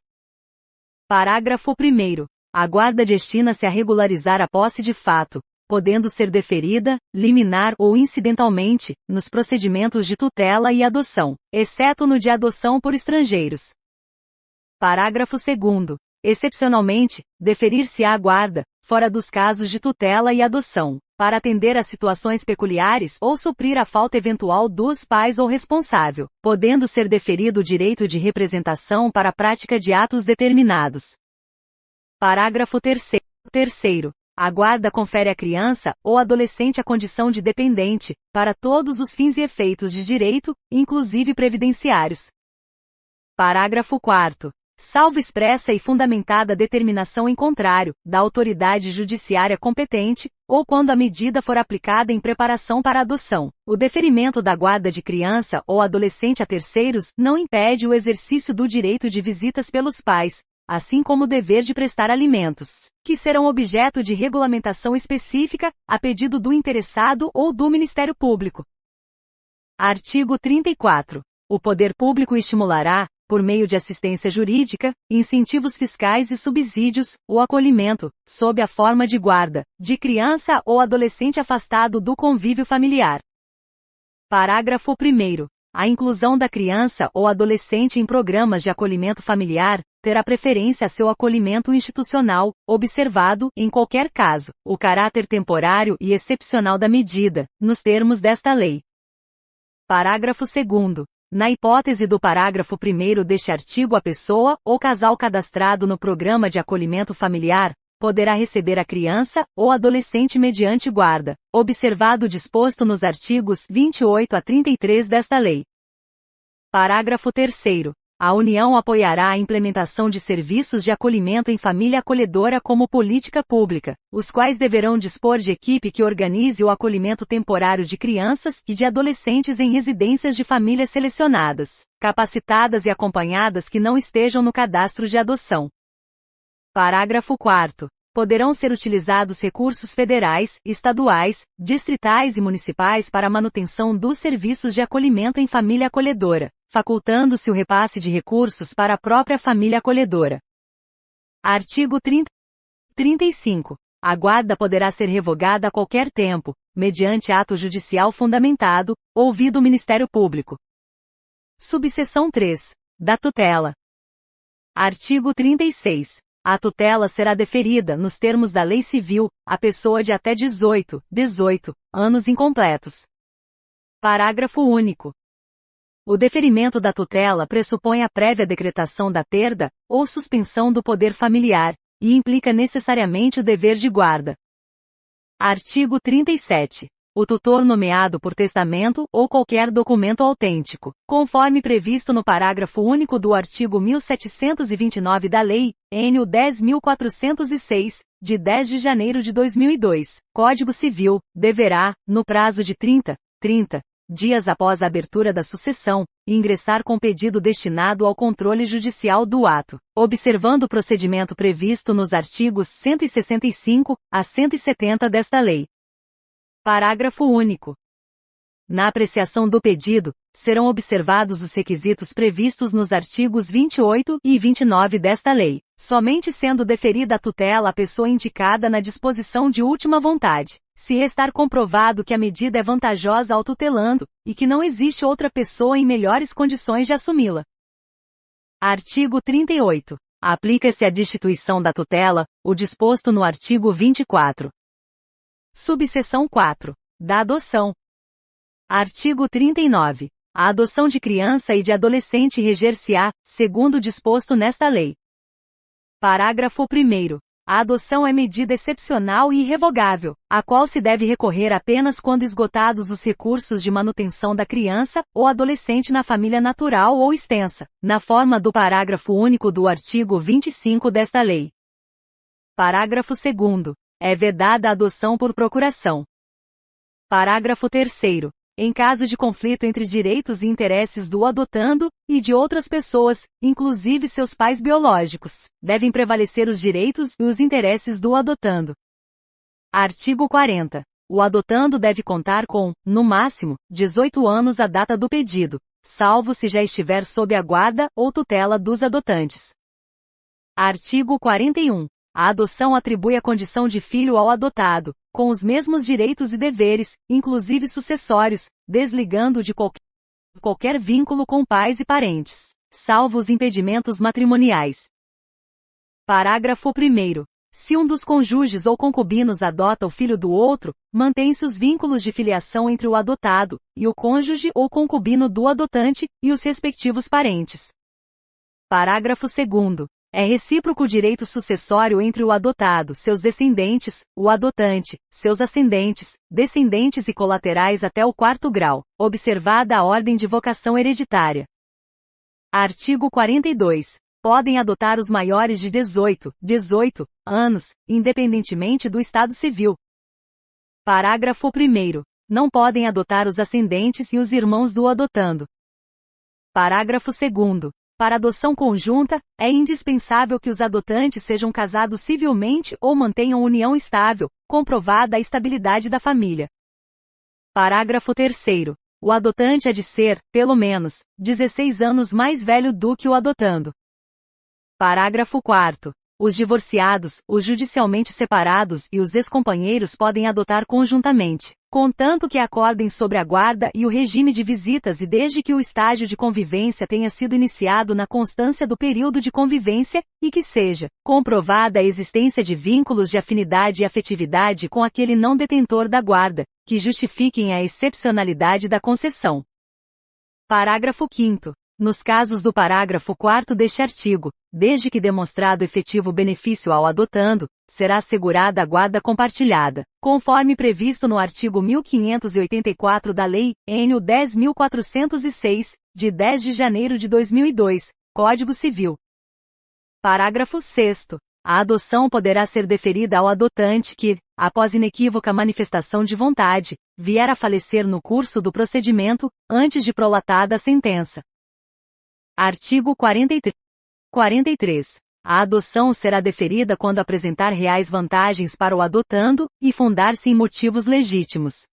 Parágrafo 1º. A guarda destina-se a regularizar a posse de fato, podendo ser deferida, liminar ou incidentalmente, nos procedimentos de tutela e adoção, exceto no de adoção por estrangeiros. Parágrafo 2º. Excepcionalmente, deferir-se-á a guarda, fora dos casos de tutela e adoção, para atender a situações peculiares ou suprir a falta eventual dos pais ou responsável, podendo ser deferido o direito de representação para a prática de atos determinados. Parágrafo 3º. A guarda confere à criança ou adolescente a condição de dependente, para todos os fins e efeitos de direito, inclusive previdenciários. Parágrafo 4º. Salvo expressa e fundamentada determinação em contrário, da autoridade judiciária competente, ou quando a medida for aplicada em preparação para adoção, o deferimento da guarda de criança ou adolescente a terceiros não impede o exercício do direito de visitas pelos pais, assim como o dever de prestar alimentos, que serão objeto de regulamentação específica, a pedido do interessado ou do Ministério Público. Artigo 34. O poder público estimulará, por meio de assistência jurídica, incentivos fiscais e subsídios, o acolhimento, sob a forma de guarda, de criança ou adolescente afastado do convívio familiar. Parágrafo 1º. A inclusão da criança ou adolescente em programas de acolhimento familiar terá preferência a seu acolhimento institucional, observado, em qualquer caso, o caráter temporário e excepcional da medida, nos termos desta lei. Parágrafo 2º. Na hipótese do parágrafo 1º deste artigo, a pessoa ou casal cadastrado no Programa de Acolhimento Familiar poderá receber a criança ou adolescente mediante guarda, observado o disposto nos artigos 28 a 33 desta lei. Parágrafo 3º. A União apoiará a implementação de serviços de acolhimento em família acolhedora como política pública, os quais deverão dispor de equipe que organize o acolhimento temporário de crianças e de adolescentes em residências de famílias selecionadas, capacitadas e acompanhadas que não estejam no cadastro de adoção. Parágrafo 4º. Poderão ser utilizados recursos federais, estaduais, distritais e municipais para a manutenção dos serviços de acolhimento em família acolhedora, facultando-se o repasse de recursos para a própria família acolhedora. Artigo 35. A guarda poderá ser revogada a qualquer tempo, mediante ato judicial fundamentado, ouvido o Ministério Público. Subseção 3. Da tutela. Artigo 36. A tutela será deferida, nos termos da Lei Civil, à pessoa de até 18 anos incompletos. Parágrafo único. O deferimento da tutela pressupõe a prévia decretação da perda ou suspensão do poder familiar, e implica necessariamente o dever de guarda. Artigo 37. O tutor nomeado por testamento ou qualquer documento autêntico, conforme previsto no parágrafo único do artigo 1729 da Lei N. 10.406, de 10 de janeiro de 2002, Código Civil, deverá, no prazo de 30 dias após a abertura da sucessão, ingressar com pedido destinado ao controle judicial do ato, observando o procedimento previsto nos artigos 165 a 170 desta lei. Parágrafo único. Na apreciação do pedido, serão observados os requisitos previstos nos artigos 28 e 29 desta lei, somente sendo deferida a tutela à pessoa indicada na disposição de última vontade, se restar comprovado que a medida é vantajosa ao tutelando, e que não existe outra pessoa em melhores condições de assumi-la. Artigo 38. Aplica-se à destituição da tutela, o disposto no artigo 24. Subseção 4. Da adoção. Artigo 39. A adoção de criança e de adolescente reger-se-á, segundo o disposto nesta lei. Parágrafo 1º. A adoção é medida excepcional e irrevogável, a qual se deve recorrer apenas quando esgotados os recursos de manutenção da criança ou adolescente na família natural ou extensa, na forma do parágrafo único do artigo 25 desta lei. Parágrafo 2º. É vedada a adoção por procuração. Parágrafo 3º. Em caso de conflito entre direitos e interesses do adotando, e de outras pessoas, inclusive seus pais biológicos, devem prevalecer os direitos e os interesses do adotando. Artigo 40. O adotando deve contar com, no máximo, 18 anos à data do pedido, salvo se já estiver sob a guarda ou tutela dos adotantes. Artigo 41. A adoção atribui a condição de filho ao adotado, com os mesmos direitos e deveres, inclusive sucessórios, desligando-o de qualquer vínculo com pais e parentes, salvo os impedimentos matrimoniais. Parágrafo 1º. Se um dos cônjuges ou concubinos adota o filho do outro, mantém-se os vínculos de filiação entre o adotado, e o cônjuge ou concubino do adotante, e os respectivos parentes. Parágrafo 2º. É recíproco o direito sucessório entre o adotado, seus descendentes, o adotante, seus ascendentes, descendentes e colaterais até o 4º grau, observada a ordem de vocação hereditária. Artigo 42. Podem adotar os maiores de 18 anos, independentemente do estado civil. Parágrafo 1º. Não podem adotar os ascendentes e os irmãos do adotando. Parágrafo 2º. Para adoção conjunta, é indispensável que os adotantes sejam casados civilmente ou mantenham união estável, comprovada a estabilidade da família. Parágrafo 3º. O adotante há de ser, pelo menos, 16 anos mais velho do que o adotando. Parágrafo 4º. Os divorciados, os judicialmente separados e os ex-companheiros podem adotar conjuntamente, contanto que acordem sobre a guarda e o regime de visitas e desde que o estágio de convivência tenha sido iniciado na constância do período de convivência, e que seja comprovada a existência de vínculos de afinidade e afetividade com aquele não detentor da guarda, que justifiquem a excepcionalidade da concessão. Parágrafo 5º. Nos casos do parágrafo 4º deste artigo, desde que demonstrado efetivo benefício ao adotando, será assegurada a guarda compartilhada, conforme previsto no artigo 1584 da Lei N. 10.406, de 10 de janeiro de 2002, Código Civil. Parágrafo 6º. A adoção poderá ser deferida ao adotante que, após inequívoca manifestação de vontade, vier a falecer no curso do procedimento, antes de prolatada a sentença. Artigo 43. A adoção será deferida quando apresentar reais vantagens para o adotando, e fundar-se em motivos legítimos.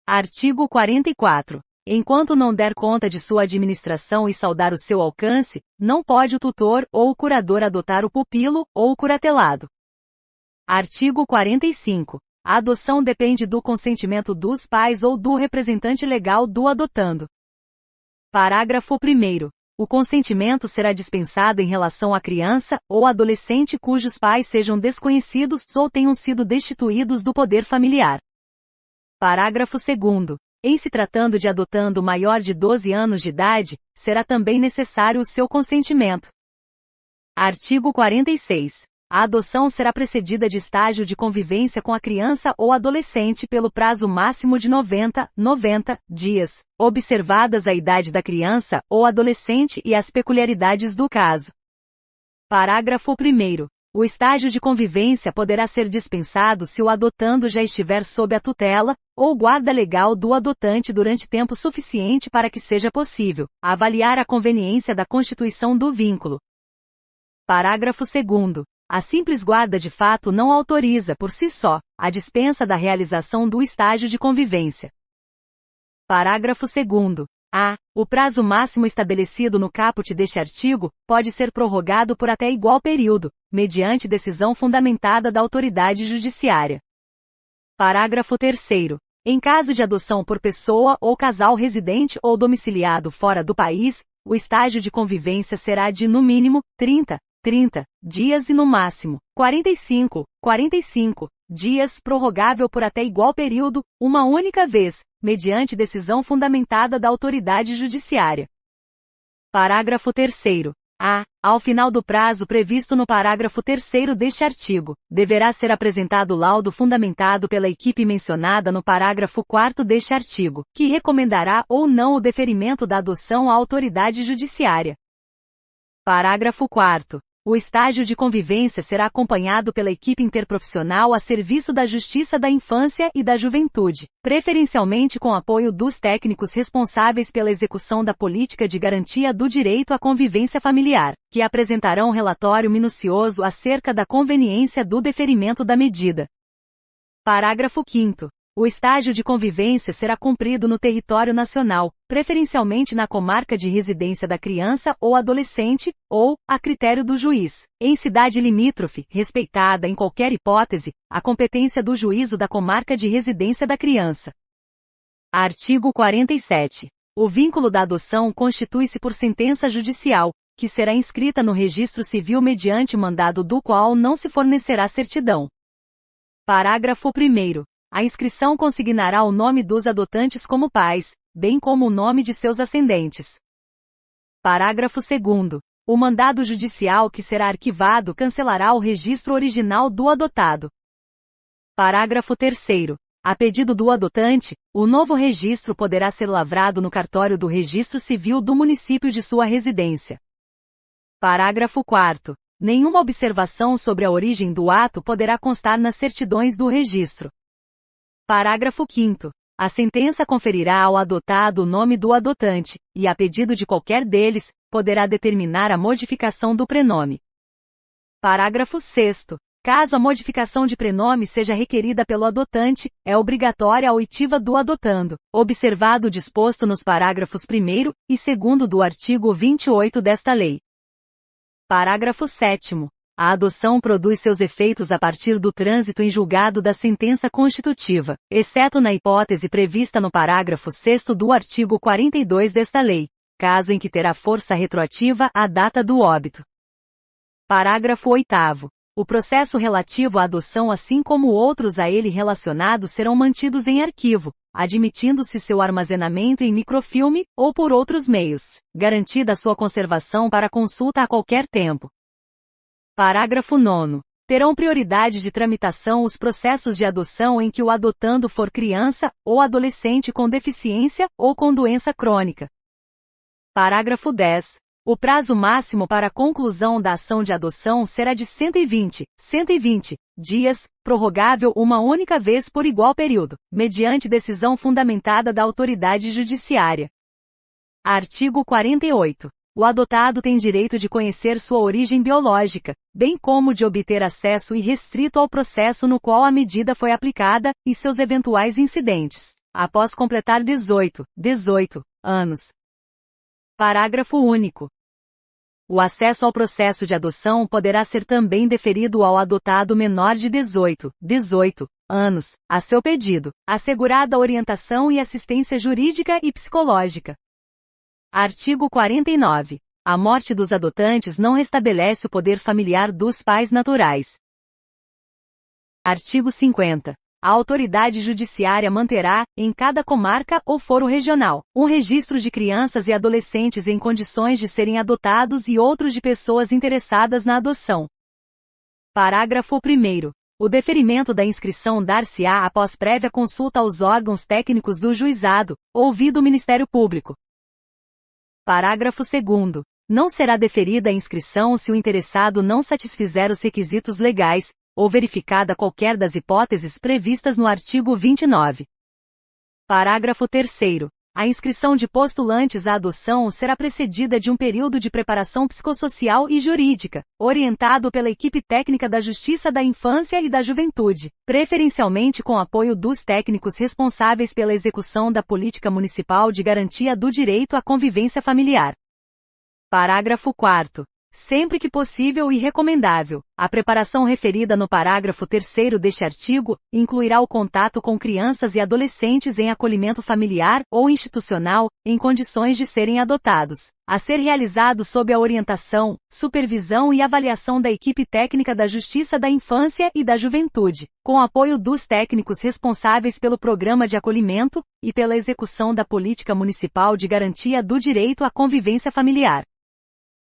Artigo 44. Enquanto não der conta de sua administração e saldar o seu alcance, não pode o tutor ou o curador adotar o pupilo ou o curatelado. Artigo 45. A adoção depende do consentimento dos pais ou do representante legal do adotando. Parágrafo 1º. O consentimento será dispensado em relação à criança ou adolescente cujos pais sejam desconhecidos ou tenham sido destituídos do poder familiar. Parágrafo 2º. Em se tratando de adotando maior de 12 anos de idade, será também necessário o seu consentimento. Artigo 46. A adoção será precedida de estágio de convivência com a criança ou adolescente pelo prazo máximo de 90 dias, observadas a idade da criança ou adolescente e as peculiaridades do caso. Parágrafo 1º. O estágio de convivência poderá ser dispensado se o adotando já estiver sob a tutela, ou guarda legal do adotante durante tempo suficiente para que seja possível avaliar a conveniência da constituição do vínculo. Parágrafo 2º. A simples guarda de fato não autoriza, por si só, a dispensa da realização do estágio de convivência. Parágrafo 2º. O prazo máximo estabelecido no caput deste artigo pode ser prorrogado por até igual período, mediante decisão fundamentada da autoridade judiciária. Parágrafo 3º. Em caso de adoção por pessoa ou casal residente ou domiciliado fora do país, o estágio de convivência será de no mínimo 30 dias e no máximo 45 dias, prorrogável por até igual período, uma única vez, mediante decisão fundamentada da autoridade judiciária. Parágrafo 3º. Ao final do prazo previsto no parágrafo 3º deste artigo, deverá ser apresentado laudo fundamentado pela equipe mencionada no parágrafo 4º deste artigo, que recomendará ou não o deferimento da adoção à autoridade judiciária. Parágrafo 4º. O estágio de convivência será acompanhado pela equipe interprofissional a serviço da Justiça da Infância e da Juventude, preferencialmente com apoio dos técnicos responsáveis pela execução da política de garantia do direito à convivência familiar, que apresentarão relatório minucioso acerca da conveniência do deferimento da medida. Parágrafo 5º. O estágio de convivência será cumprido no território nacional, preferencialmente na comarca de residência da criança ou adolescente, ou, a critério do juiz, em cidade limítrofe, respeitada em qualquer hipótese, a competência do juízo da comarca de residência da criança. Artigo 47. O vínculo da adoção constitui-se por sentença judicial, que será inscrita no registro civil mediante mandado do qual não se fornecerá certidão. Parágrafo 1º. A inscrição consignará o nome dos adotantes como pais, bem como o nome de seus ascendentes. Parágrafo 2º. O mandado judicial que será arquivado cancelará o registro original do adotado. Parágrafo 3º. A pedido do adotante, o novo registro poderá ser lavrado no cartório do Registro Civil do município de sua residência. Parágrafo 4º. Nenhuma observação sobre a origem do ato poderá constar nas certidões do registro. Parágrafo 5º. A sentença conferirá ao adotado o nome do adotante, e a pedido de qualquer deles, poderá determinar a modificação do prenome. Parágrafo 6º. Caso a modificação de prenome seja requerida pelo adotante, é obrigatória a oitiva do adotando, observado o disposto nos parágrafos 1º e 2º do artigo 28 desta lei. Parágrafo 7º. A adoção produz seus efeitos a partir do trânsito em julgado da sentença constitutiva, exceto na hipótese prevista no parágrafo 6º do artigo 42 desta lei, caso em que terá força retroativa à data do óbito. Parágrafo 8º. O processo relativo à adoção, assim como outros a ele relacionados, serão mantidos em arquivo, admitindo-se seu armazenamento em microfilme, ou por outros meios, garantida sua conservação para consulta a qualquer tempo. Parágrafo 9º. Terão prioridade de tramitação os processos de adoção em que o adotando for criança, ou adolescente com deficiência, ou com doença crônica. Parágrafo 10. O prazo máximo para a conclusão da ação de adoção será de 120 dias, prorrogável uma única vez por igual período, mediante decisão fundamentada da autoridade judiciária. Artigo 48. O adotado tem direito de conhecer sua origem biológica, bem como de obter acesso irrestrito ao processo no qual a medida foi aplicada, e seus eventuais incidentes, após completar 18 anos. Parágrafo único. O acesso ao processo de adoção poderá ser também deferido ao adotado menor de 18 anos, a seu pedido, assegurada orientação e assistência jurídica e psicológica. Artigo 49. A morte dos adotantes não restabelece o poder familiar dos pais naturais. Artigo 50. A autoridade judiciária manterá, em cada comarca ou foro regional, um registro de crianças e adolescentes em condições de serem adotados e outros de pessoas interessadas na adoção. Parágrafo 1º. O deferimento da inscrição dar-se-á após prévia consulta aos órgãos técnicos do juizado, ouvido o Ministério Público. Parágrafo 2º. Não será deferida a inscrição se o interessado não satisfizer os requisitos legais, ou verificada qualquer das hipóteses previstas no artigo 29. Parágrafo 3º. A inscrição de postulantes à adoção será precedida de um período de preparação psicossocial e jurídica, orientado pela equipe técnica da Justiça da Infância e da Juventude, preferencialmente com apoio dos técnicos responsáveis pela execução da Política Municipal de Garantia do Direito à Convivência Familiar. Parágrafo 4º. Sempre que possível e recomendável, a preparação referida no parágrafo 3º deste artigo incluirá o contato com crianças e adolescentes em acolhimento familiar ou institucional, em condições de serem adotados, a ser realizado sob a orientação, supervisão e avaliação da equipe técnica da Justiça da Infância e da Juventude, com apoio dos técnicos responsáveis pelo programa de acolhimento e pela execução da Política Municipal de Garantia do Direito à Convivência Familiar.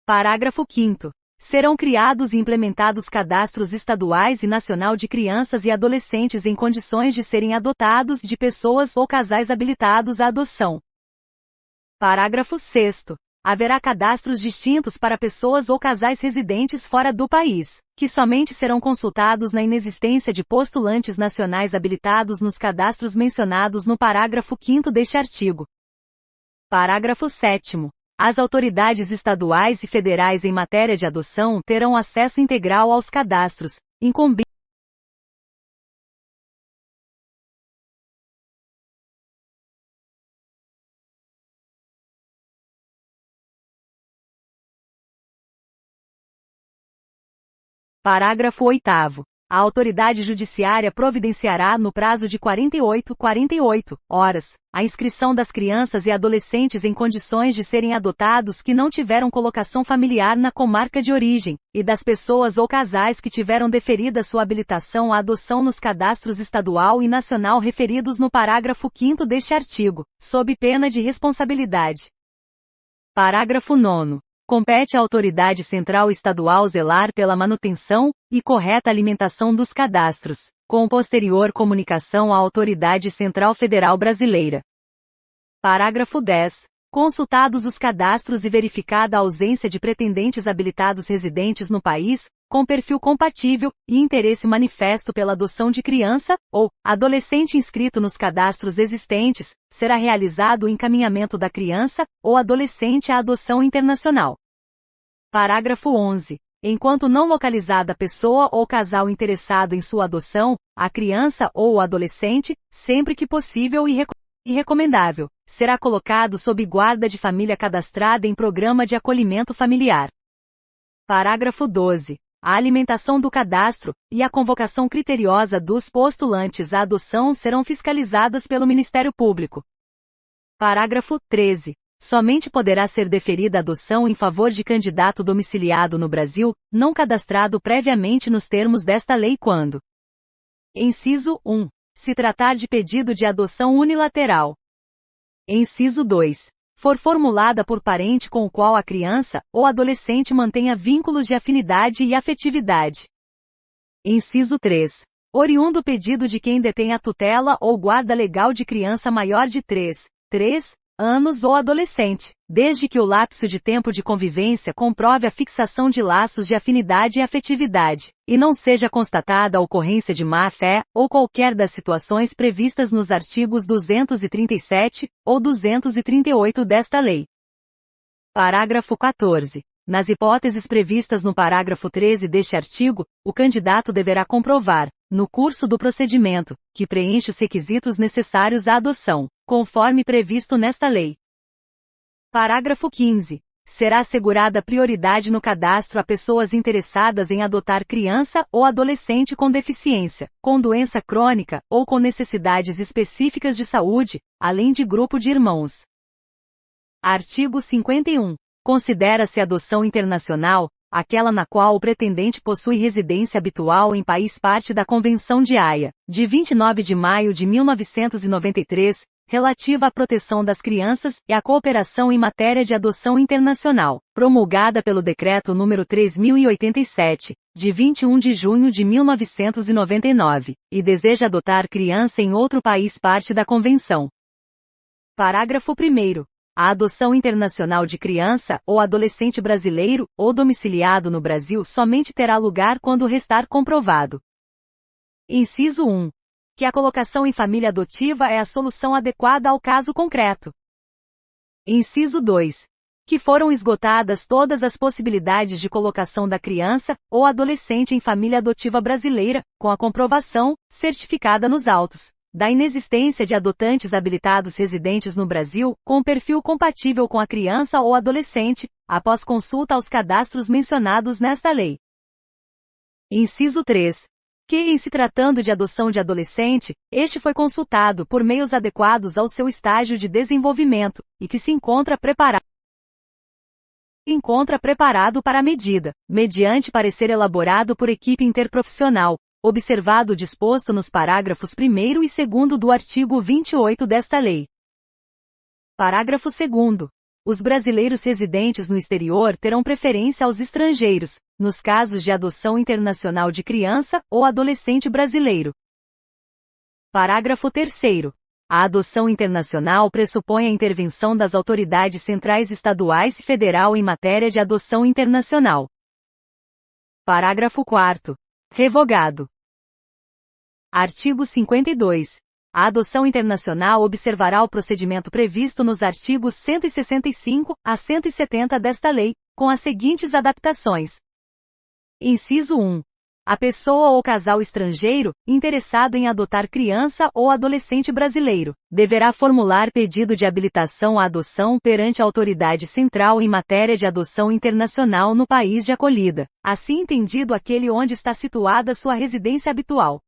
Parágrafo 5º. Serão criados e implementados cadastros estaduais e nacional de crianças e adolescentes em condições de serem adotados de pessoas ou casais habilitados à adoção. Parágrafo 6º. Haverá cadastros distintos para pessoas ou casais residentes fora do país, que somente serão consultados na inexistência de postulantes nacionais habilitados nos cadastros mencionados no parágrafo 5º deste artigo. Parágrafo 7º. As autoridades estaduais e federais em matéria de adoção terão acesso integral aos cadastros, incumbindo Parágrafo 8º. A autoridade judiciária providenciará no prazo de 48 horas, a inscrição das crianças e adolescentes em condições de serem adotados que não tiveram colocação familiar na comarca de origem, e das pessoas ou casais que tiveram deferida sua habilitação à adoção nos cadastros estadual e nacional referidos no parágrafo 5º deste artigo, sob pena de responsabilidade. Parágrafo 9º. Compete à autoridade central estadual zelar pela manutenção e correta alimentação dos cadastros, com posterior comunicação à autoridade central federal brasileira. Parágrafo 10. Consultados os cadastros e verificada a ausência de pretendentes habilitados residentes no país, com perfil compatível e interesse manifesto pela adoção de criança ou adolescente inscrito nos cadastros existentes, será realizado o encaminhamento da criança ou adolescente à adoção internacional. Parágrafo 11. Enquanto não localizada a pessoa ou casal interessado em sua adoção, a criança ou o adolescente, sempre que possível e recomendável, será colocado sob guarda de família cadastrada em programa de acolhimento familiar. Parágrafo 12. A alimentação do cadastro e a convocação criteriosa dos postulantes à adoção serão fiscalizadas pelo Ministério Público. Parágrafo 13. Somente poderá ser deferida a adoção em favor de candidato domiciliado no Brasil, não cadastrado previamente nos termos desta lei quando: Inciso 1. Se tratar de pedido de adoção unilateral. Inciso 2. For formulada por parente com o qual a criança ou adolescente mantenha vínculos de afinidade e afetividade. Inciso 3. Oriundo pedido de quem detém a tutela ou guarda legal de criança maior de 3 anos ou adolescente, desde que o lapso de tempo de convivência comprove a fixação de laços de afinidade e afetividade, e não seja constatada a ocorrência de má-fé, ou qualquer das situações previstas nos artigos 237 ou 238 desta lei. Parágrafo 14. Nas hipóteses previstas no parágrafo 13 deste artigo, o candidato deverá comprovar, no curso do procedimento, que preenche os requisitos necessários à adoção, conforme previsto nesta lei. Parágrafo 15. Será assegurada prioridade no cadastro a pessoas interessadas em adotar criança ou adolescente com deficiência, com doença crônica ou com necessidades específicas de saúde, além de grupo de irmãos. Artigo 51. Considera-se adoção internacional aquela na qual o pretendente possui residência habitual em país parte da Convenção de Haia, de 29 de maio de 1993, relativa à proteção das crianças e à cooperação em matéria de adoção internacional, promulgada pelo Decreto nº 3087, de 21 de junho de 1999, e deseja adotar criança em outro país parte da Convenção. Parágrafo 1º. A adoção internacional de criança ou adolescente brasileiro ou domiciliado no Brasil somente terá lugar quando restar comprovado. Inciso 1. Que a colocação em família adotiva é a solução adequada ao caso concreto. Inciso 2. Que foram esgotadas todas as possibilidades de colocação da criança ou adolescente em família adotiva brasileira, com a comprovação, certificada nos autos, da inexistência de adotantes habilitados residentes no Brasil, com perfil compatível com a criança ou adolescente, após consulta aos cadastros mencionados nesta lei. Inciso 3. Que, em se tratando de adoção de adolescente, este foi consultado por meios adequados ao seu estágio de desenvolvimento, e que se encontra preparado para a medida, mediante parecer elaborado por equipe interprofissional, observado o disposto nos parágrafos 1º e 2º do artigo 28 desta lei. Parágrafo 2º. Os brasileiros residentes no exterior terão preferência aos estrangeiros, nos casos de adoção internacional de criança ou adolescente brasileiro. Parágrafo 3º. A adoção internacional pressupõe a intervenção das autoridades centrais estaduais e federal em matéria de adoção internacional. Parágrafo 4º. Revogado. Artigo 52. A adoção internacional observará o procedimento previsto nos artigos 165 a 170 desta lei, com as seguintes adaptações. Inciso 1. A pessoa ou casal estrangeiro, interessado em adotar criança ou adolescente brasileiro, deverá formular pedido de habilitação à adoção perante a autoridade central em matéria de adoção internacional no país de acolhida, assim entendido aquele onde está situada sua residência habitual.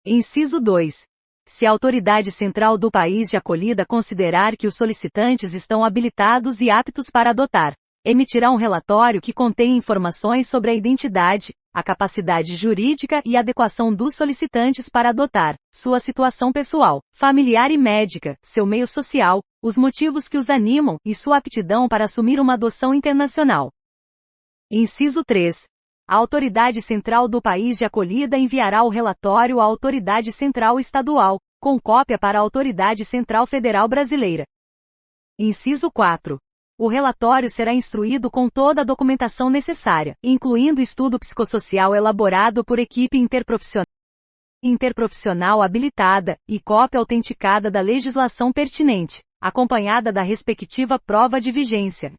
Inciso 2. Se a autoridade central do país de acolhida considerar que os solicitantes estão habilitados e aptos para adotar, emitirá um relatório que contém informações sobre a identidade, a capacidade jurídica e adequação dos solicitantes para adotar, sua situação pessoal, familiar e médica, seu meio social, os motivos que os animam e sua aptidão para assumir uma adoção internacional. Inciso 3. A autoridade central do país de acolhida enviará o relatório à autoridade central estadual, com cópia para a autoridade central federal brasileira. Inciso 4. O relatório será instruído com toda a documentação necessária, incluindo estudo psicossocial elaborado por equipe interprofissional habilitada, e cópia autenticada da legislação pertinente, acompanhada da respectiva prova de vigência.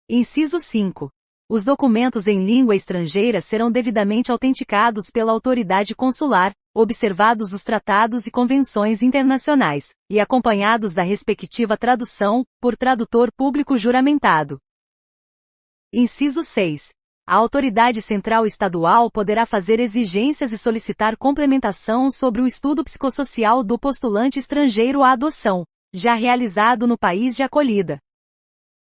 Inciso 5. Os documentos em língua estrangeira serão devidamente autenticados pela autoridade consular, observados os tratados e convenções internacionais, e acompanhados da respectiva tradução, por tradutor público juramentado. Inciso 6. A autoridade central estadual poderá fazer exigências e solicitar complementação sobre o estudo psicossocial do postulante estrangeiro à adoção, já realizado no país de acolhida.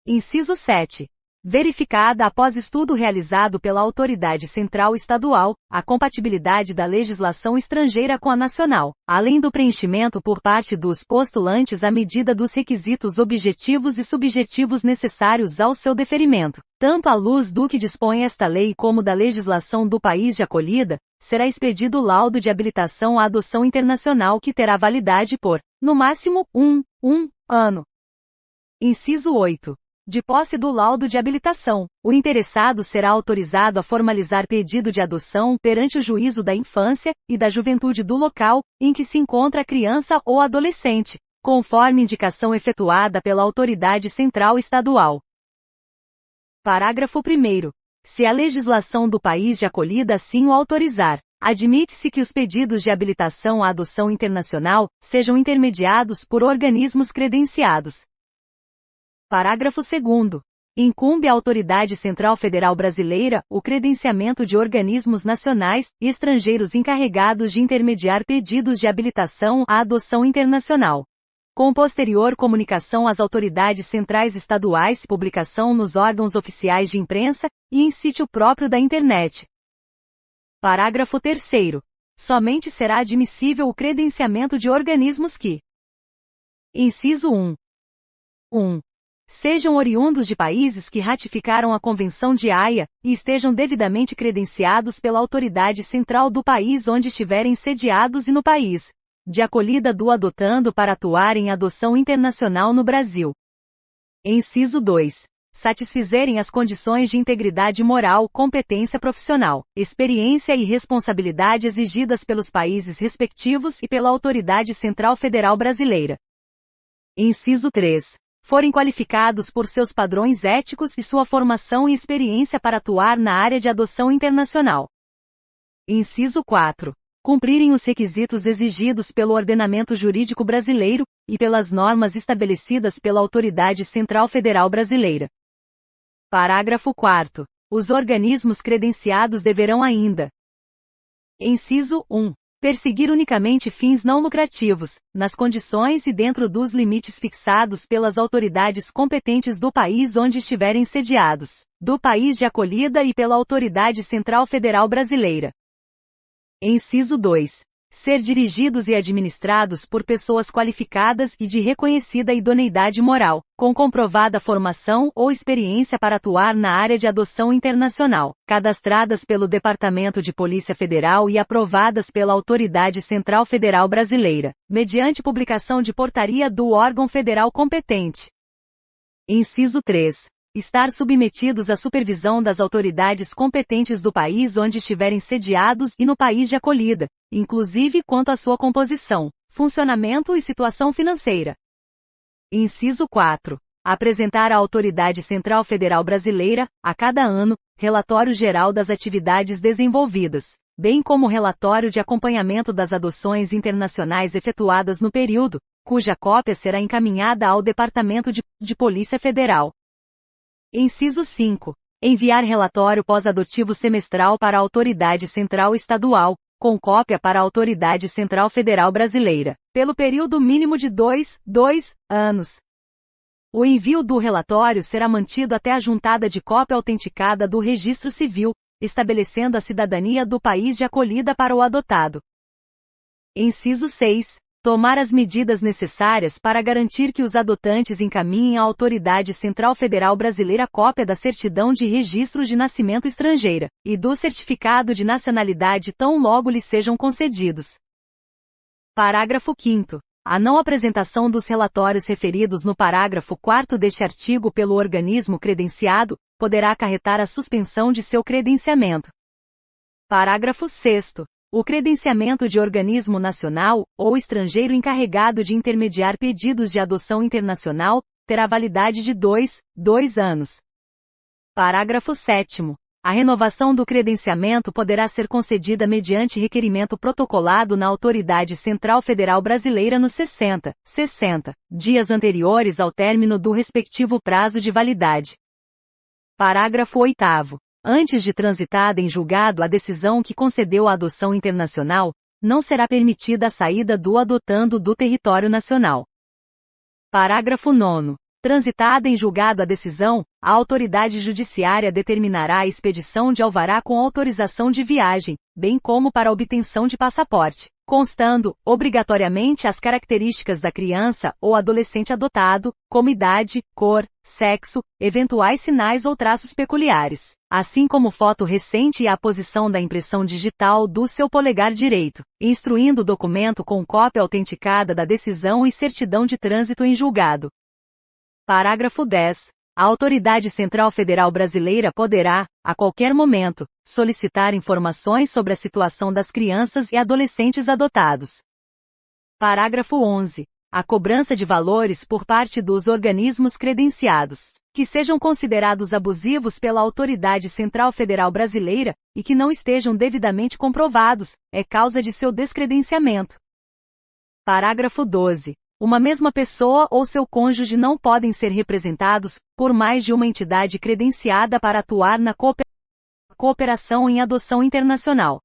Inciso 7. Verificada após estudo realizado pela autoridade central estadual, a compatibilidade da legislação estrangeira com a nacional, além do preenchimento por parte dos postulantes à medida dos requisitos objetivos e subjetivos necessários ao seu deferimento, tanto à luz do que dispõe esta lei como da legislação do país de acolhida, será expedido o laudo de habilitação à adoção internacional que terá validade por, no máximo, um ano. Inciso 8. De posse do laudo de habilitação, o interessado será autorizado a formalizar pedido de adoção perante o juízo da infância e da juventude do local em que se encontra a criança ou adolescente, conforme indicação efetuada pela autoridade central estadual. Parágrafo 1º. Se a legislação do país de acolhida assim o autorizar, admite-se que os pedidos de habilitação à adoção internacional sejam intermediados por organismos credenciados. Parágrafo 2º. Incumbe à Autoridade Central Federal Brasileira o credenciamento de organismos nacionais e estrangeiros encarregados de intermediar pedidos de habilitação à adoção internacional, com posterior comunicação às autoridades centrais estaduais, publicação nos órgãos oficiais de imprensa e em sítio próprio da internet. Parágrafo 3º. Somente será admissível o credenciamento de organismos que: Inciso 1. Sejam oriundos de países que ratificaram a Convenção de Haia, e estejam devidamente credenciados pela autoridade central do país onde estiverem sediados e no país de acolhida do adotando para atuar em adoção internacional no Brasil. Inciso 2. Satisfizerem as condições de integridade moral, competência profissional, experiência e responsabilidade exigidas pelos países respectivos e pela Autoridade Central Federal Brasileira. Inciso 3. Forem qualificados por seus padrões éticos e sua formação e experiência para atuar na área de adoção internacional. Inciso 4. Cumprirem os requisitos exigidos pelo ordenamento jurídico brasileiro e pelas normas estabelecidas pela Autoridade Central Federal Brasileira. Parágrafo 4º. Os organismos credenciados deverão ainda: Inciso 1. Perseguir unicamente fins não lucrativos, nas condições e dentro dos limites fixados pelas autoridades competentes do país onde estiverem sediados, do país de acolhida e pela Autoridade Central Federal Brasileira. Inciso 2. Ser dirigidos e administrados por pessoas qualificadas e de reconhecida idoneidade moral, com comprovada formação ou experiência para atuar na área de adoção internacional, cadastradas pelo Departamento de Polícia Federal e aprovadas pela Autoridade Central Federal Brasileira, mediante publicação de portaria do órgão federal competente. Inciso 3. Estar submetidos à supervisão das autoridades competentes do país onde estiverem sediados e no país de acolhida, inclusive quanto à sua composição, funcionamento e situação financeira. Inciso 4. Apresentar à Autoridade Central Federal Brasileira, a cada ano, relatório geral das atividades desenvolvidas, bem como relatório de acompanhamento das adoções internacionais efetuadas no período, cuja cópia será encaminhada ao Departamento de Polícia Federal. Inciso 5. Enviar relatório pós-adotivo semestral para a Autoridade Central Estadual, com cópia para a Autoridade Central Federal Brasileira, pelo período mínimo de 2 anos. O envio do relatório será mantido até a juntada de cópia autenticada do Registro Civil, estabelecendo a cidadania do país de acolhida para o adotado. Inciso 6. Tomar as medidas necessárias para garantir que os adotantes encaminhem à Autoridade Central Federal Brasileira cópia da certidão de registro de nascimento estrangeira, e do certificado de nacionalidade tão logo lhes sejam concedidos. Parágrafo 5º. A não apresentação dos relatórios referidos no parágrafo 4º deste artigo pelo organismo credenciado, poderá acarretar a suspensão de seu credenciamento. Parágrafo 6º. O credenciamento de organismo nacional, ou estrangeiro encarregado de intermediar pedidos de adoção internacional, terá validade de 2 anos. Parágrafo 7º. A renovação do credenciamento poderá ser concedida mediante requerimento protocolado na Autoridade Central Federal Brasileira nos 60 dias anteriores ao término do respectivo prazo de validade. Parágrafo 8º. Antes de transitada em julgado a decisão que concedeu a adoção internacional, não será permitida a saída do adotando do território nacional. Parágrafo 9º. Transitada em julgado a decisão, a autoridade judiciária determinará a expedição de alvará com autorização de viagem, bem como para a obtenção de passaporte, constando, obrigatoriamente, as características da criança ou adolescente adotado, como idade, cor, sexo, eventuais sinais ou traços peculiares, assim como foto recente e a posição da impressão digital do seu polegar direito, instruindo o documento com cópia autenticada da decisão e certidão de trânsito em julgado. Parágrafo 10. A Autoridade Central Federal Brasileira poderá, a qualquer momento, solicitar informações sobre a situação das crianças e adolescentes adotados. Parágrafo 11. A cobrança de valores por parte dos organismos credenciados, que sejam considerados abusivos pela Autoridade Central Federal Brasileira, e que não estejam devidamente comprovados, é causa de seu descredenciamento. Parágrafo 12. Uma mesma pessoa ou seu cônjuge não podem ser representados por mais de uma entidade credenciada para atuar na cooperação em adoção internacional.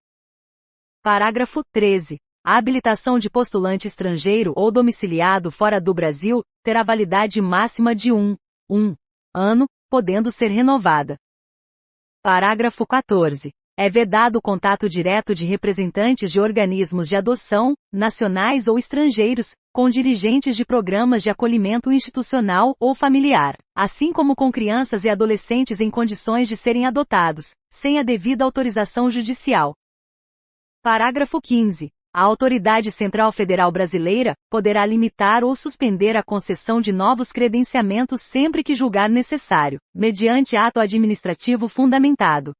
Parágrafo 13. A habilitação de postulante estrangeiro ou domiciliado fora do Brasil terá validade máxima de um ano, podendo ser renovada. Parágrafo 14. É vedado o contato direto de representantes de organismos de adoção, nacionais ou estrangeiros, com dirigentes de programas de acolhimento institucional ou familiar, assim como com crianças e adolescentes em condições de serem adotados, sem a devida autorização judicial. Parágrafo 15. A Autoridade Central Federal Brasileira poderá limitar ou suspender a concessão de novos credenciamentos sempre que julgar necessário, mediante ato administrativo fundamentado.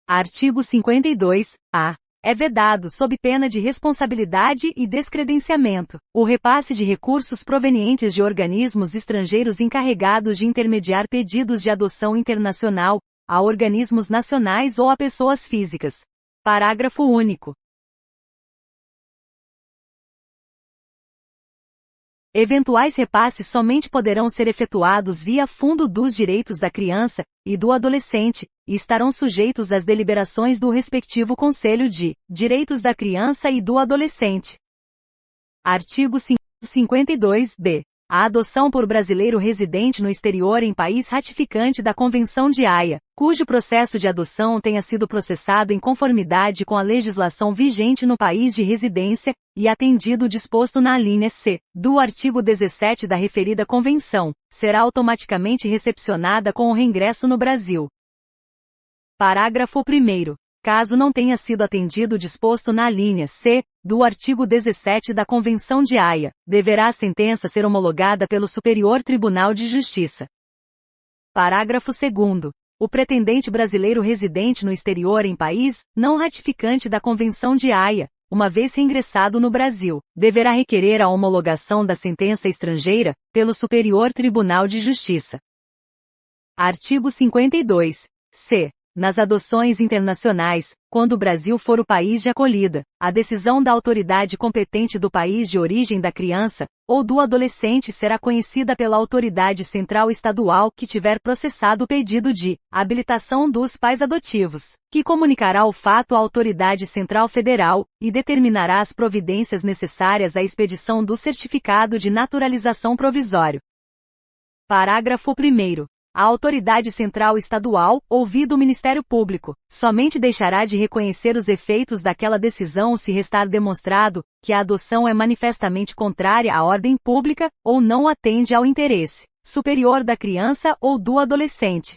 Artigo 52-A. É vedado, sob pena de responsabilidade e descredenciamento, o repasse de recursos provenientes de organismos estrangeiros encarregados de intermediar pedidos de adoção internacional, a organismos nacionais ou a pessoas físicas. Parágrafo único. Eventuais repasses somente poderão ser efetuados via Fundo dos Direitos da Criança e do Adolescente, e estarão sujeitos às deliberações do respectivo Conselho de Direitos da Criança e do Adolescente. Artigo 52-B. A adoção por brasileiro residente no exterior em país ratificante da Convenção de Haia, cujo processo de adoção tenha sido processado em conformidade com a legislação vigente no país de residência, e atendido o disposto na alínea C do artigo 17 da referida Convenção, será automaticamente recepcionada com o reingresso no Brasil. Parágrafo 1º. Caso não tenha sido atendido o disposto na alínea C do artigo 17 da Convenção de Haia, deverá a sentença ser homologada pelo Superior Tribunal de Justiça. Parágrafo 2º. O pretendente brasileiro residente no exterior em país não ratificante da Convenção de Haia, uma vez reingressado no Brasil, deverá requerer a homologação da sentença estrangeira pelo Superior Tribunal de Justiça. Artigo 52-C. Nas adoções internacionais, quando o Brasil for o país de acolhida, a decisão da autoridade competente do país de origem da criança ou do adolescente será conhecida pela autoridade central estadual que tiver processado o pedido de habilitação dos pais adotivos, que comunicará o fato à autoridade central federal e determinará as providências necessárias à expedição do certificado de naturalização provisório. Parágrafo 1º. A autoridade central estadual, ouvido o Ministério Público, somente deixará de reconhecer os efeitos daquela decisão se restar demonstrado que a adoção é manifestamente contrária à ordem pública ou não atende ao interesse superior da criança ou do adolescente.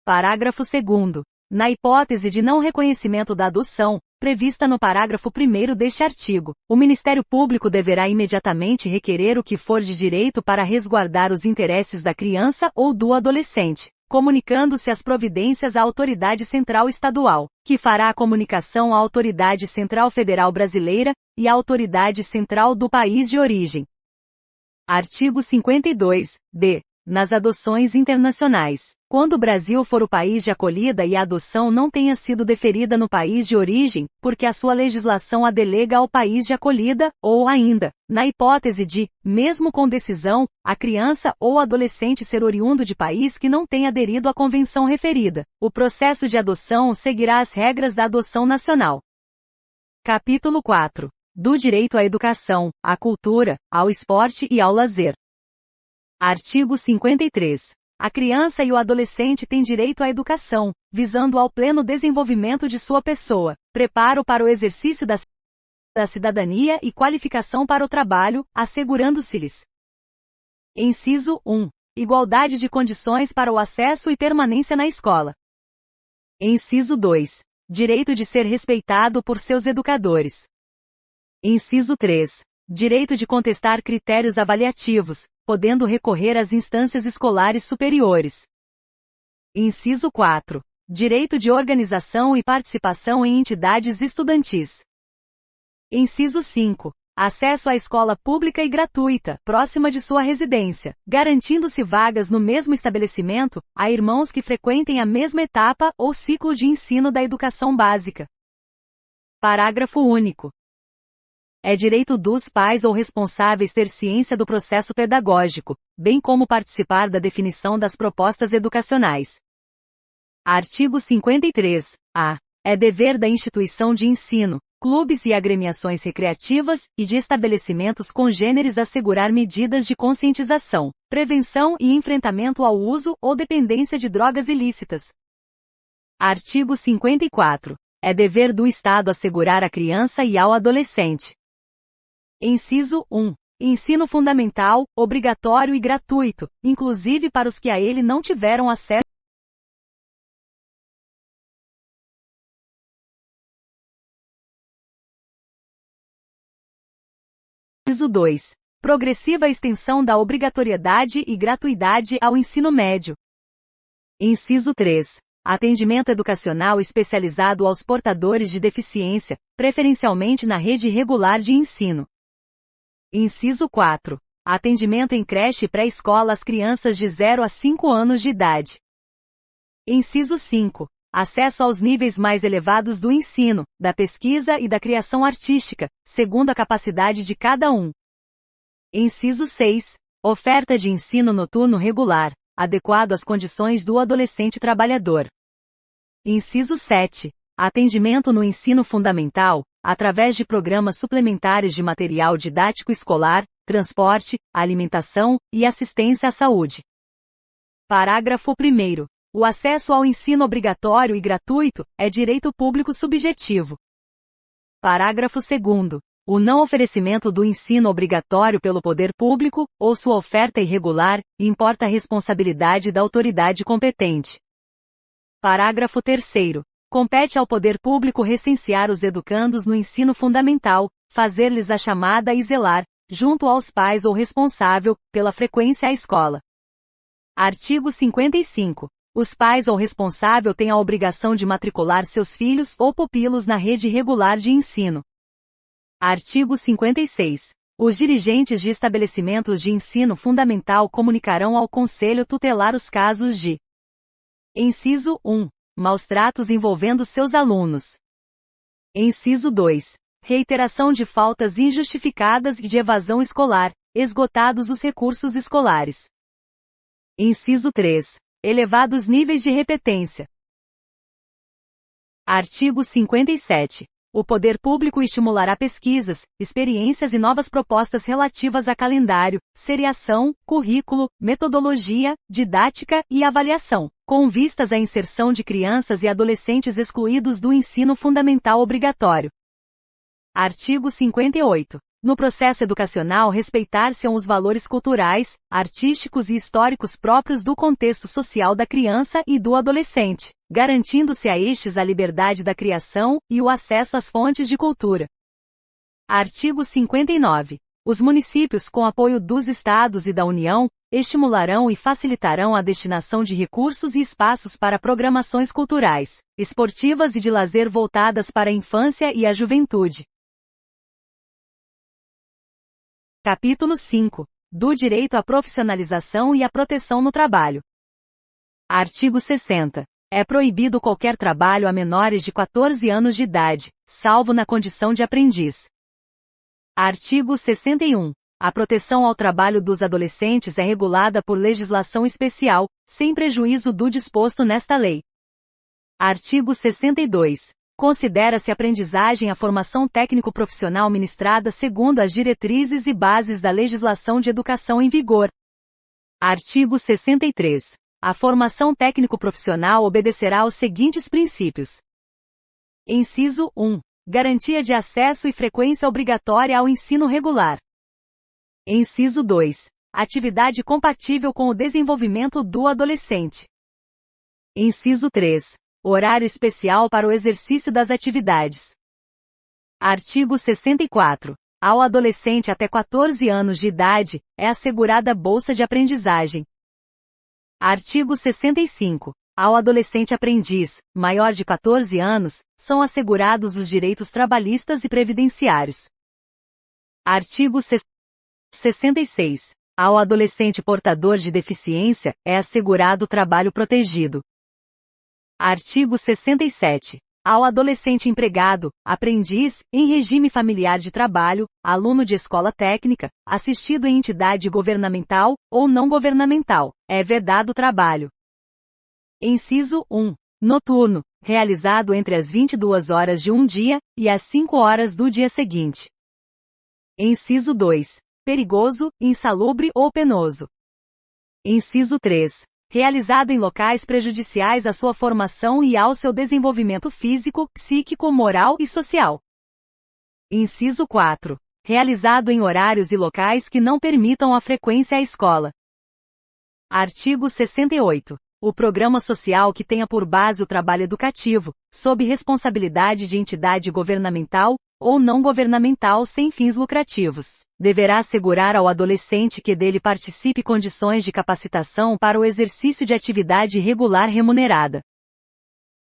Parágrafo 2º. Na hipótese de não reconhecimento da adoção, prevista no parágrafo 1º deste artigo, o Ministério Público deverá imediatamente requerer o que for de direito para resguardar os interesses da criança ou do adolescente, comunicando-se as providências à autoridade central estadual, que fará a comunicação à autoridade central federal brasileira e à autoridade central do país de origem. Artigo 52-D. Nas adoções internacionais, quando o Brasil for o país de acolhida e a adoção não tenha sido deferida no país de origem, porque a sua legislação a delega ao país de acolhida, ou ainda, na hipótese de, mesmo com decisão, a criança ou adolescente ser oriundo de país que não tenha aderido à convenção referida, o processo de adoção seguirá as regras da adoção nacional. Capítulo 4. Do direito à educação, à cultura, ao esporte e ao lazer. Artigo 53. A criança e o adolescente têm direito à educação, visando ao pleno desenvolvimento de sua pessoa, preparo para o exercício da cidadania e qualificação para o trabalho, assegurando-se-lhes. Inciso 1. Igualdade de condições para o acesso e permanência na escola. Inciso 2. Direito de ser respeitado por seus educadores. Inciso 3. Direito de contestar critérios avaliativos, podendo recorrer às instâncias escolares superiores. Inciso 4. Direito de organização e participação em entidades estudantis. Inciso 5. Acesso à escola pública e gratuita, próxima de sua residência, garantindo-se vagas no mesmo estabelecimento, a irmãos que frequentem a mesma etapa ou ciclo de ensino da educação básica. Parágrafo único. É direito dos pais ou responsáveis ter ciência do processo pedagógico, bem como participar da definição das propostas educacionais. Artigo 53-A. É dever da instituição de ensino, clubes e agremiações recreativas, e de estabelecimentos congêneres assegurar medidas de conscientização, prevenção e enfrentamento ao uso ou dependência de drogas ilícitas. Artigo 54. É dever do Estado assegurar à criança e ao adolescente. Inciso 1. Ensino fundamental, obrigatório e gratuito, inclusive para os que a ele não tiveram acesso. Inciso 2. Progressiva extensão da obrigatoriedade e gratuidade ao ensino médio. Inciso 3. Atendimento educacional especializado aos portadores de deficiência, preferencialmente na rede regular de ensino. Inciso 4. Atendimento em creche e pré-escola às crianças de 0 a 5 anos de idade. Inciso 5. Acesso aos níveis mais elevados do ensino, da pesquisa e da criação artística, segundo a capacidade de cada um. Inciso 6. Oferta de ensino noturno regular, adequado às condições do adolescente trabalhador. Inciso 7. Atendimento no ensino fundamental, através de programas suplementares de material didático escolar, transporte, alimentação e assistência à saúde. Parágrafo 1º. O acesso ao ensino obrigatório e gratuito é direito público subjetivo. Parágrafo 2º. O não oferecimento do ensino obrigatório pelo poder público, ou sua oferta irregular, importa a responsabilidade da autoridade competente. Parágrafo 3º. Compete ao poder público recensear os educandos no ensino fundamental, fazer-lhes a chamada e zelar, junto aos pais ou responsável, pela frequência à escola. Artigo 55. Os pais ou responsável têm a obrigação de matricular seus filhos ou pupilos na rede regular de ensino. Artigo 56. Os dirigentes de estabelecimentos de ensino fundamental comunicarão ao Conselho Tutelar os casos de: Inciso 1. Maus-tratos envolvendo seus alunos. Inciso 2. Reiteração de faltas injustificadas e de evasão escolar, esgotados os recursos escolares. Inciso 3. Elevados níveis de repetência. Artigo 57. O poder público estimulará pesquisas, experiências e novas propostas relativas a calendário, seriação, currículo, metodologia, didática e avaliação, com vistas à inserção de crianças e adolescentes excluídos do ensino fundamental obrigatório. Artigo 58. No processo educacional respeitar-se-ão os valores culturais, artísticos e históricos próprios do contexto social da criança e do adolescente, garantindo-se a estes a liberdade da criação e o acesso às fontes de cultura. Artigo 59. Os municípios, com apoio dos Estados e da União, estimularão e facilitarão a destinação de recursos e espaços para programações culturais, esportivas e de lazer voltadas para a infância e a juventude. Capítulo 5. Do direito à profissionalização e à proteção no trabalho. Artigo 60. É proibido qualquer trabalho a menores de 14 anos de idade, salvo na condição de aprendiz. Artigo 61. A proteção ao trabalho dos adolescentes é regulada por legislação especial, sem prejuízo do disposto nesta lei. Artigo 62. Considera-se aprendizagem a formação técnico-profissional ministrada segundo as diretrizes e bases da legislação de educação em vigor. Artigo 63. A formação técnico-profissional obedecerá aos seguintes princípios. Inciso 1. Garantia de acesso e frequência obrigatória ao ensino regular. Inciso 2. Atividade compatível com o desenvolvimento do adolescente. Inciso 3. Horário especial para o exercício das atividades. Artigo 64. Ao adolescente até 14 anos de idade, é assegurada bolsa de aprendizagem. Artigo 65. Ao adolescente aprendiz, maior de 14 anos, são assegurados os direitos trabalhistas e previdenciários. Artigo 66. Ao adolescente portador de deficiência, é assegurado trabalho protegido. Artigo 67. Ao adolescente empregado, aprendiz, em regime familiar de trabalho, aluno de escola técnica, assistido em entidade governamental ou não governamental, é vedado trabalho. Inciso 1. Noturno, realizado entre as 22 horas de um dia e as 5 horas do dia seguinte. Inciso 2. Perigoso, insalubre ou penoso. Inciso 3. Realizado em locais prejudiciais à sua formação e ao seu desenvolvimento físico, psíquico, moral e social. Inciso 4. Realizado em horários e locais que não permitam a frequência à escola. Artigo 68. O programa social que tenha por base o trabalho educativo, sob responsabilidade de entidade governamental ou não governamental sem fins lucrativos, deverá assegurar ao adolescente que dele participe condições de capacitação para o exercício de atividade regular remunerada.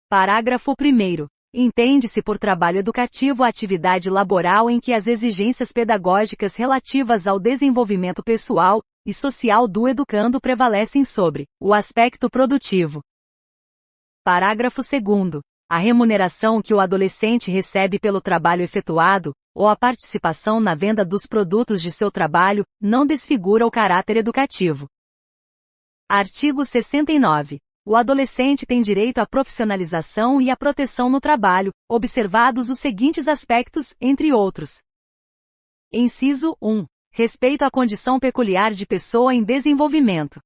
Parágrafo 1º. Entende-se por trabalho educativo a atividade laboral em que as exigências pedagógicas relativas ao desenvolvimento pessoal e social do educando prevalecem sobre o aspecto produtivo. Parágrafo 2º. A remuneração que o adolescente recebe pelo trabalho efetuado, ou a participação na venda dos produtos de seu trabalho, não desfigura o caráter educativo. Artigo 69. O adolescente tem direito à profissionalização e à proteção no trabalho, observados os seguintes aspectos, entre outros. Inciso 1. Respeito à condição peculiar de pessoa em desenvolvimento.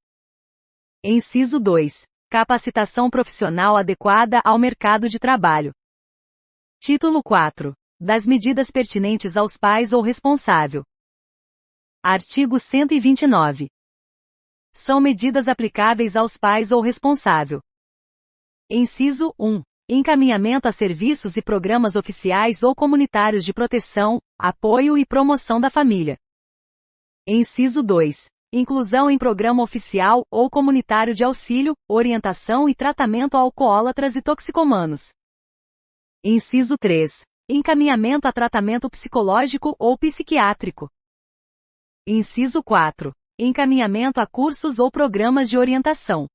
Inciso 2. Capacitação profissional adequada ao mercado de trabalho. Título 4. Das medidas pertinentes aos pais ou responsável. Artigo 129. São medidas aplicáveis aos pais ou responsável. Inciso 1. Encaminhamento a serviços e programas oficiais ou comunitários de proteção, apoio e promoção da família. Inciso 2. Inclusão em programa oficial ou comunitário de auxílio, orientação e tratamento a alcoólatras e toxicomanos. Inciso 3. Encaminhamento a tratamento psicológico ou psiquiátrico. Inciso 4. Encaminhamento a cursos ou programas de orientação.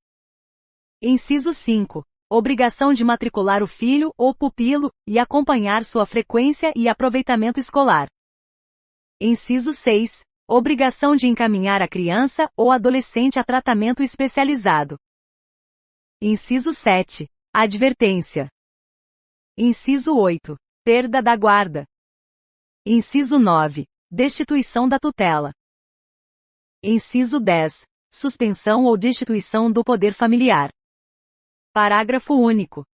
Inciso 5. Obrigação de matricular o filho ou pupilo e acompanhar sua frequência e aproveitamento escolar. Inciso 6. Obrigação de encaminhar a criança ou adolescente a tratamento especializado. Inciso 7. Advertência. Inciso 8. Perda da guarda. Inciso 9. Destituição da tutela. Inciso 10. Suspensão ou destituição do poder familiar. Parágrafo único.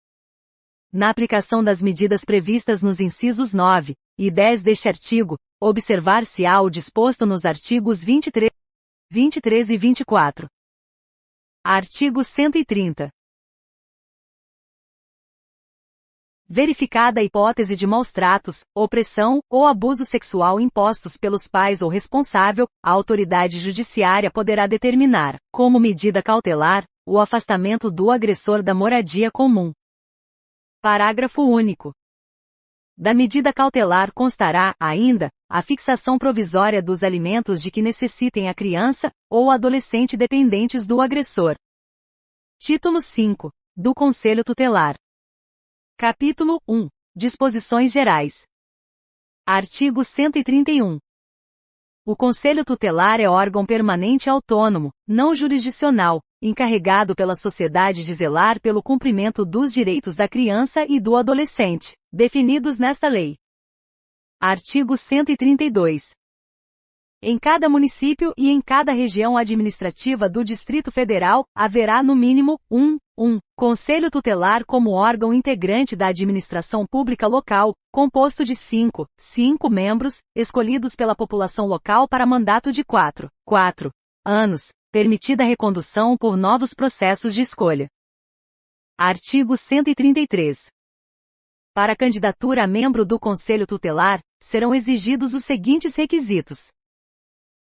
Na aplicação das medidas previstas nos incisos 9 e 10 deste artigo, observar-se-á o disposto nos artigos 23 e 24. Artigo 130. Verificada a hipótese de maus-tratos, opressão ou abuso sexual impostos pelos pais ou responsável, a autoridade judiciária poderá determinar, como medida cautelar, o afastamento do agressor da moradia comum. Parágrafo único. Da medida cautelar constará, ainda, a fixação provisória dos alimentos de que necessitem a criança ou adolescente dependentes do agressor. Título 5. Do Conselho Tutelar. Capítulo 1. Disposições Gerais. Artigo 131. O Conselho Tutelar é órgão permanente autônomo, não jurisdicional, encarregado pela sociedade de zelar pelo cumprimento dos direitos da criança e do adolescente, definidos nesta lei. Artigo 132. Em cada município e em cada região administrativa do Distrito Federal, haverá no mínimo um Conselho Tutelar como órgão integrante da administração pública local, composto de 5 membros, escolhidos pela população local para mandato de 4 anos, permitida recondução por novos processos de escolha. Artigo 133. Para a candidatura a membro do Conselho Tutelar, serão exigidos os seguintes requisitos.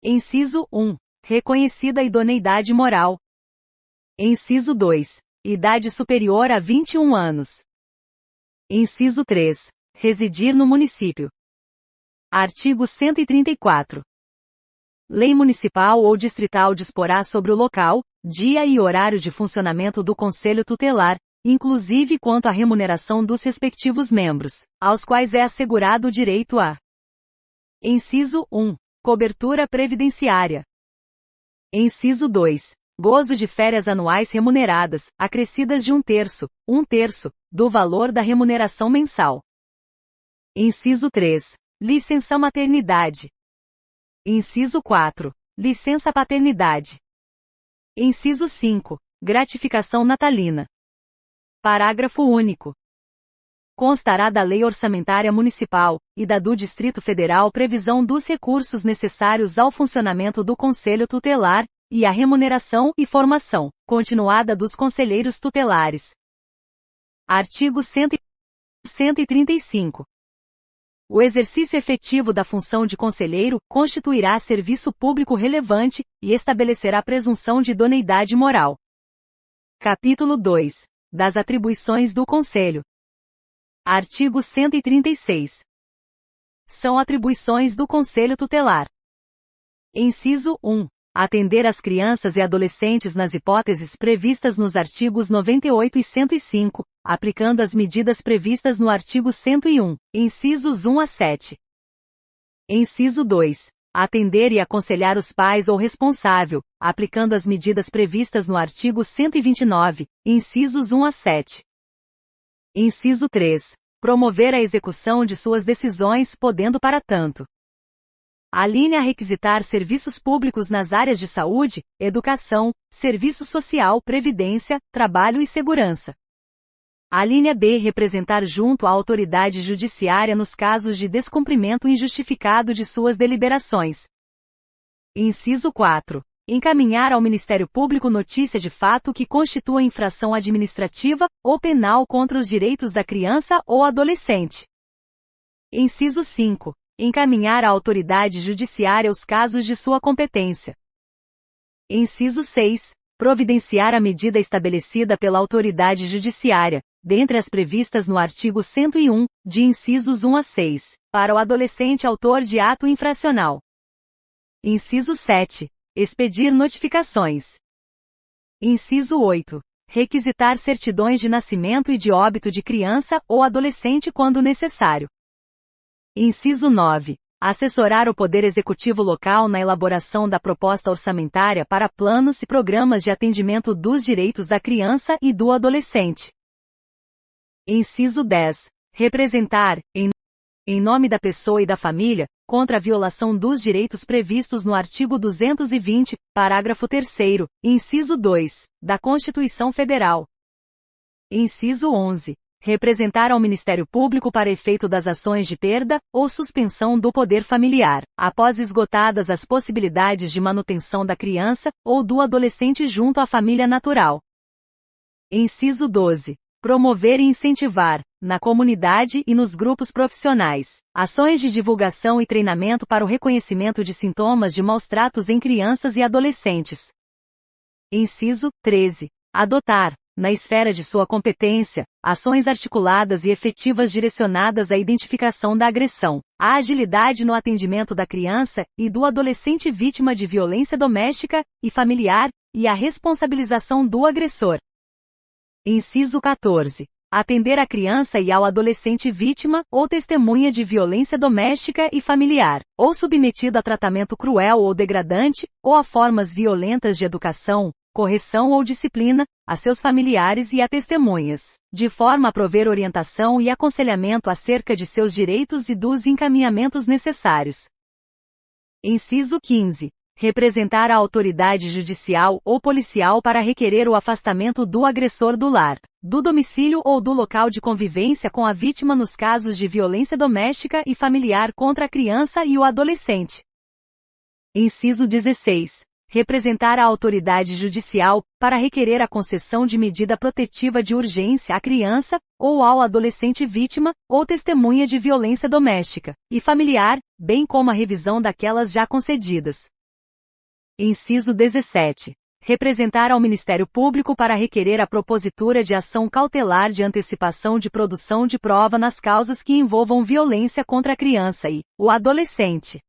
Inciso 1. Reconhecida idoneidade moral. Inciso 2. Idade superior a 21 anos. Inciso 3. Residir no município. Artigo 134. Lei municipal ou distrital disporá sobre o local, dia e horário de funcionamento do Conselho Tutelar, inclusive quanto à remuneração dos respectivos membros, aos quais é assegurado o direito a. Inciso 1. Cobertura previdenciária. Inciso 2. Gozo de férias anuais remuneradas, acrescidas de 1/3, do valor da remuneração mensal. Inciso 3. Licença maternidade. Inciso 4. Licença paternidade. Inciso 5. Gratificação natalina. Parágrafo único. Constará da Lei Orçamentária Municipal, e da do Distrito Federal previsão dos recursos necessários ao funcionamento do Conselho Tutelar, e à remuneração e formação continuada dos conselheiros tutelares. Artigo 135. O exercício efetivo da função de conselheiro constituirá serviço público relevante, e estabelecerá presunção de idoneidade moral. Capítulo 2. Das atribuições do Conselho. Artigo 136. São atribuições do Conselho Tutelar. Inciso 1. Atender às crianças e adolescentes nas hipóteses previstas nos artigos 98 e 105, aplicando as medidas previstas no artigo 101, incisos 1 a 7. Inciso 2. Atender e aconselhar os pais ou responsável, aplicando as medidas previstas no artigo 129, incisos 1 a 7. Inciso 3. Promover a execução de suas decisões, podendo para tanto. A linha requisitar serviços públicos nas áreas de saúde, educação, serviço social, previdência, trabalho e segurança. A linha B representar junto à autoridade judiciária nos casos de descumprimento injustificado de suas deliberações. Inciso 4. Encaminhar ao Ministério Público notícia de fato que constitua infração administrativa ou penal contra os direitos da criança ou adolescente. Inciso 5. Encaminhar à autoridade judiciária os casos de sua competência. Inciso 6. Providenciar a medida estabelecida pela autoridade judiciária, dentre as previstas no artigo 101, de incisos 1 a 6, para o adolescente autor de ato infracional. Inciso 7. Expedir notificações. Inciso 8. Requisitar certidões de nascimento e de óbito de criança ou adolescente quando necessário. Inciso 9. Assessorar o Poder Executivo local na elaboração da proposta orçamentária para planos e programas de atendimento dos direitos da criança e do adolescente. Inciso 10. Representar, em nome da pessoa e da família, contra a violação dos direitos previstos no artigo 220, parágrafo 3º, inciso 2, da Constituição Federal. Inciso 11. Representar ao Ministério Público para efeito das ações de perda ou suspensão do poder familiar, após esgotadas as possibilidades de manutenção da criança ou do adolescente junto à família natural. Inciso 12. Promover e incentivar, na comunidade e nos grupos profissionais, ações de divulgação e treinamento para o reconhecimento de sintomas de maus-tratos em crianças e adolescentes. Inciso 13. Adotar, na esfera de sua competência, ações articuladas e efetivas direcionadas à identificação da agressão, à agilidade no atendimento da criança e do adolescente vítima de violência doméstica e familiar, e à responsabilização do agressor. Inciso 14. Atender à criança e ao adolescente vítima ou testemunha de violência doméstica e familiar, ou submetido a tratamento cruel ou degradante, ou a formas violentas de educação, correção ou disciplina, a seus familiares e a testemunhas, de forma a prover orientação e aconselhamento acerca de seus direitos e dos encaminhamentos necessários. Inciso 15. Representar a autoridade judicial ou policial para requerer o afastamento do agressor do lar, do domicílio ou do local de convivência com a vítima nos casos de violência doméstica e familiar contra a criança e o adolescente. Inciso 16. Representar a autoridade judicial para requerer a concessão de medida protetiva de urgência à criança ou ao adolescente vítima ou testemunha de violência doméstica e familiar, bem como a revisão daquelas já concedidas. Inciso 17. Representar ao Ministério Público para requerer a propositura de ação cautelar de antecipação de produção de prova nas causas que envolvam violência contra a criança e o adolescente.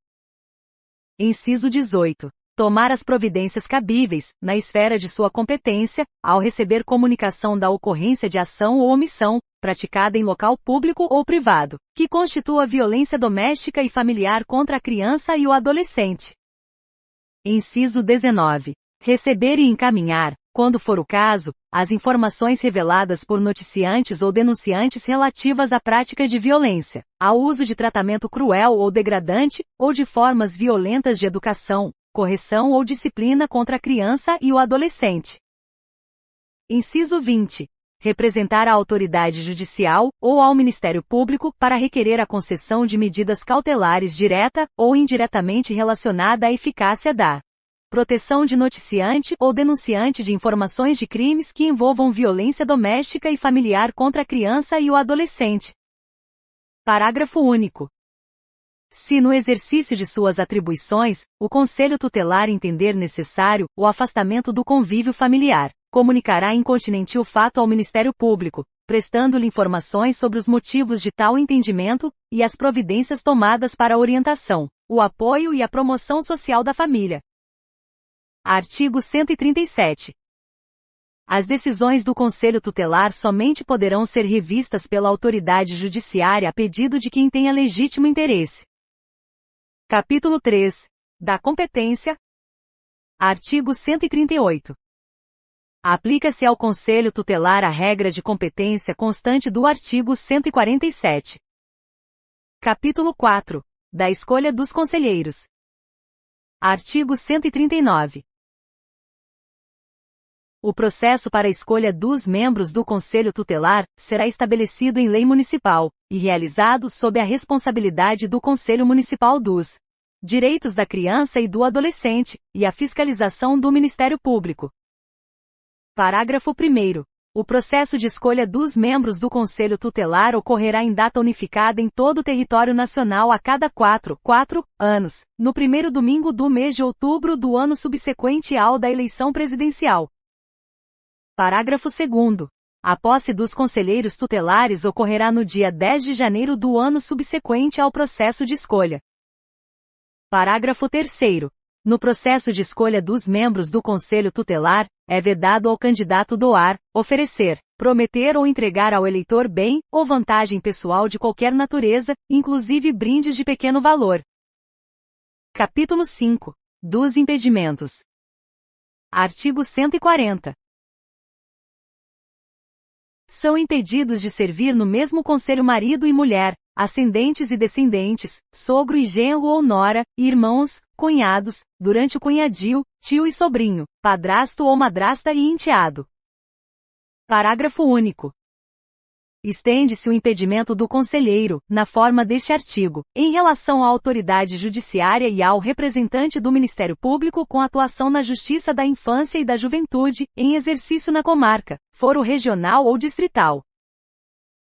Inciso 18. Tomar as providências cabíveis, na esfera de sua competência, ao receber comunicação da ocorrência de ação ou omissão, praticada em local público ou privado, que constitua violência doméstica e familiar contra a criança e o adolescente. Inciso 19. Receber e encaminhar, quando for o caso, as informações reveladas por noticiantes ou denunciantes relativas à prática de violência, ao uso de tratamento cruel ou degradante, ou de formas violentas de educação, correção ou disciplina contra a criança e o adolescente. Inciso 20. Representar a autoridade judicial ou ao Ministério Público para requerer a concessão de medidas cautelares direta ou indiretamente relacionada à eficácia da proteção de noticiante ou denunciante de informações de crimes que envolvam violência doméstica e familiar contra a criança e o adolescente. Parágrafo único. Se no exercício de suas atribuições, o Conselho Tutelar entender necessário o afastamento do convívio familiar, comunicará incontinenti o fato ao Ministério Público, prestando-lhe informações sobre os motivos de tal entendimento, e as providências tomadas para a orientação, o apoio e a promoção social da família. Artigo 137. As decisões do Conselho Tutelar somente poderão ser revistas pela autoridade judiciária a pedido de quem tenha legítimo interesse. Capítulo 3. Da competência. Artigo 138. Aplica-se ao Conselho Tutelar a regra de competência constante do artigo 147. Capítulo 4. Da escolha dos conselheiros. Artigo 139. O processo para a escolha dos membros do Conselho Tutelar será estabelecido em lei municipal, e realizado sob a responsabilidade do Conselho Municipal dos Direitos da Criança e do Adolescente, e a fiscalização do Ministério Público. Parágrafo 1º. O processo de escolha dos membros do Conselho Tutelar ocorrerá em data unificada em todo o território nacional a cada 4 anos, no primeiro domingo do mês de outubro do ano subsequente ao da eleição presidencial. Parágrafo 2º. A posse dos conselheiros tutelares ocorrerá no dia 10 de janeiro do ano subsequente ao processo de escolha. Parágrafo 3º. No processo de escolha dos membros do Conselho Tutelar, é vedado ao candidato doar, oferecer, prometer ou entregar ao eleitor bem ou vantagem pessoal de qualquer natureza, inclusive brindes de pequeno valor. Capítulo 5. Dos impedimentos. Artigo 140. São impedidos de servir no mesmo conselho marido e mulher, ascendentes e descendentes, sogro e genro ou nora, irmãos, cunhados, durante o cunhadio, tio e sobrinho, padrasto ou madrasta e enteado. Parágrafo único. Estende-se o impedimento do conselheiro, na forma deste artigo, em relação à autoridade judiciária e ao representante do Ministério Público com atuação na Justiça da Infância e da Juventude, em exercício na comarca, foro regional ou distrital.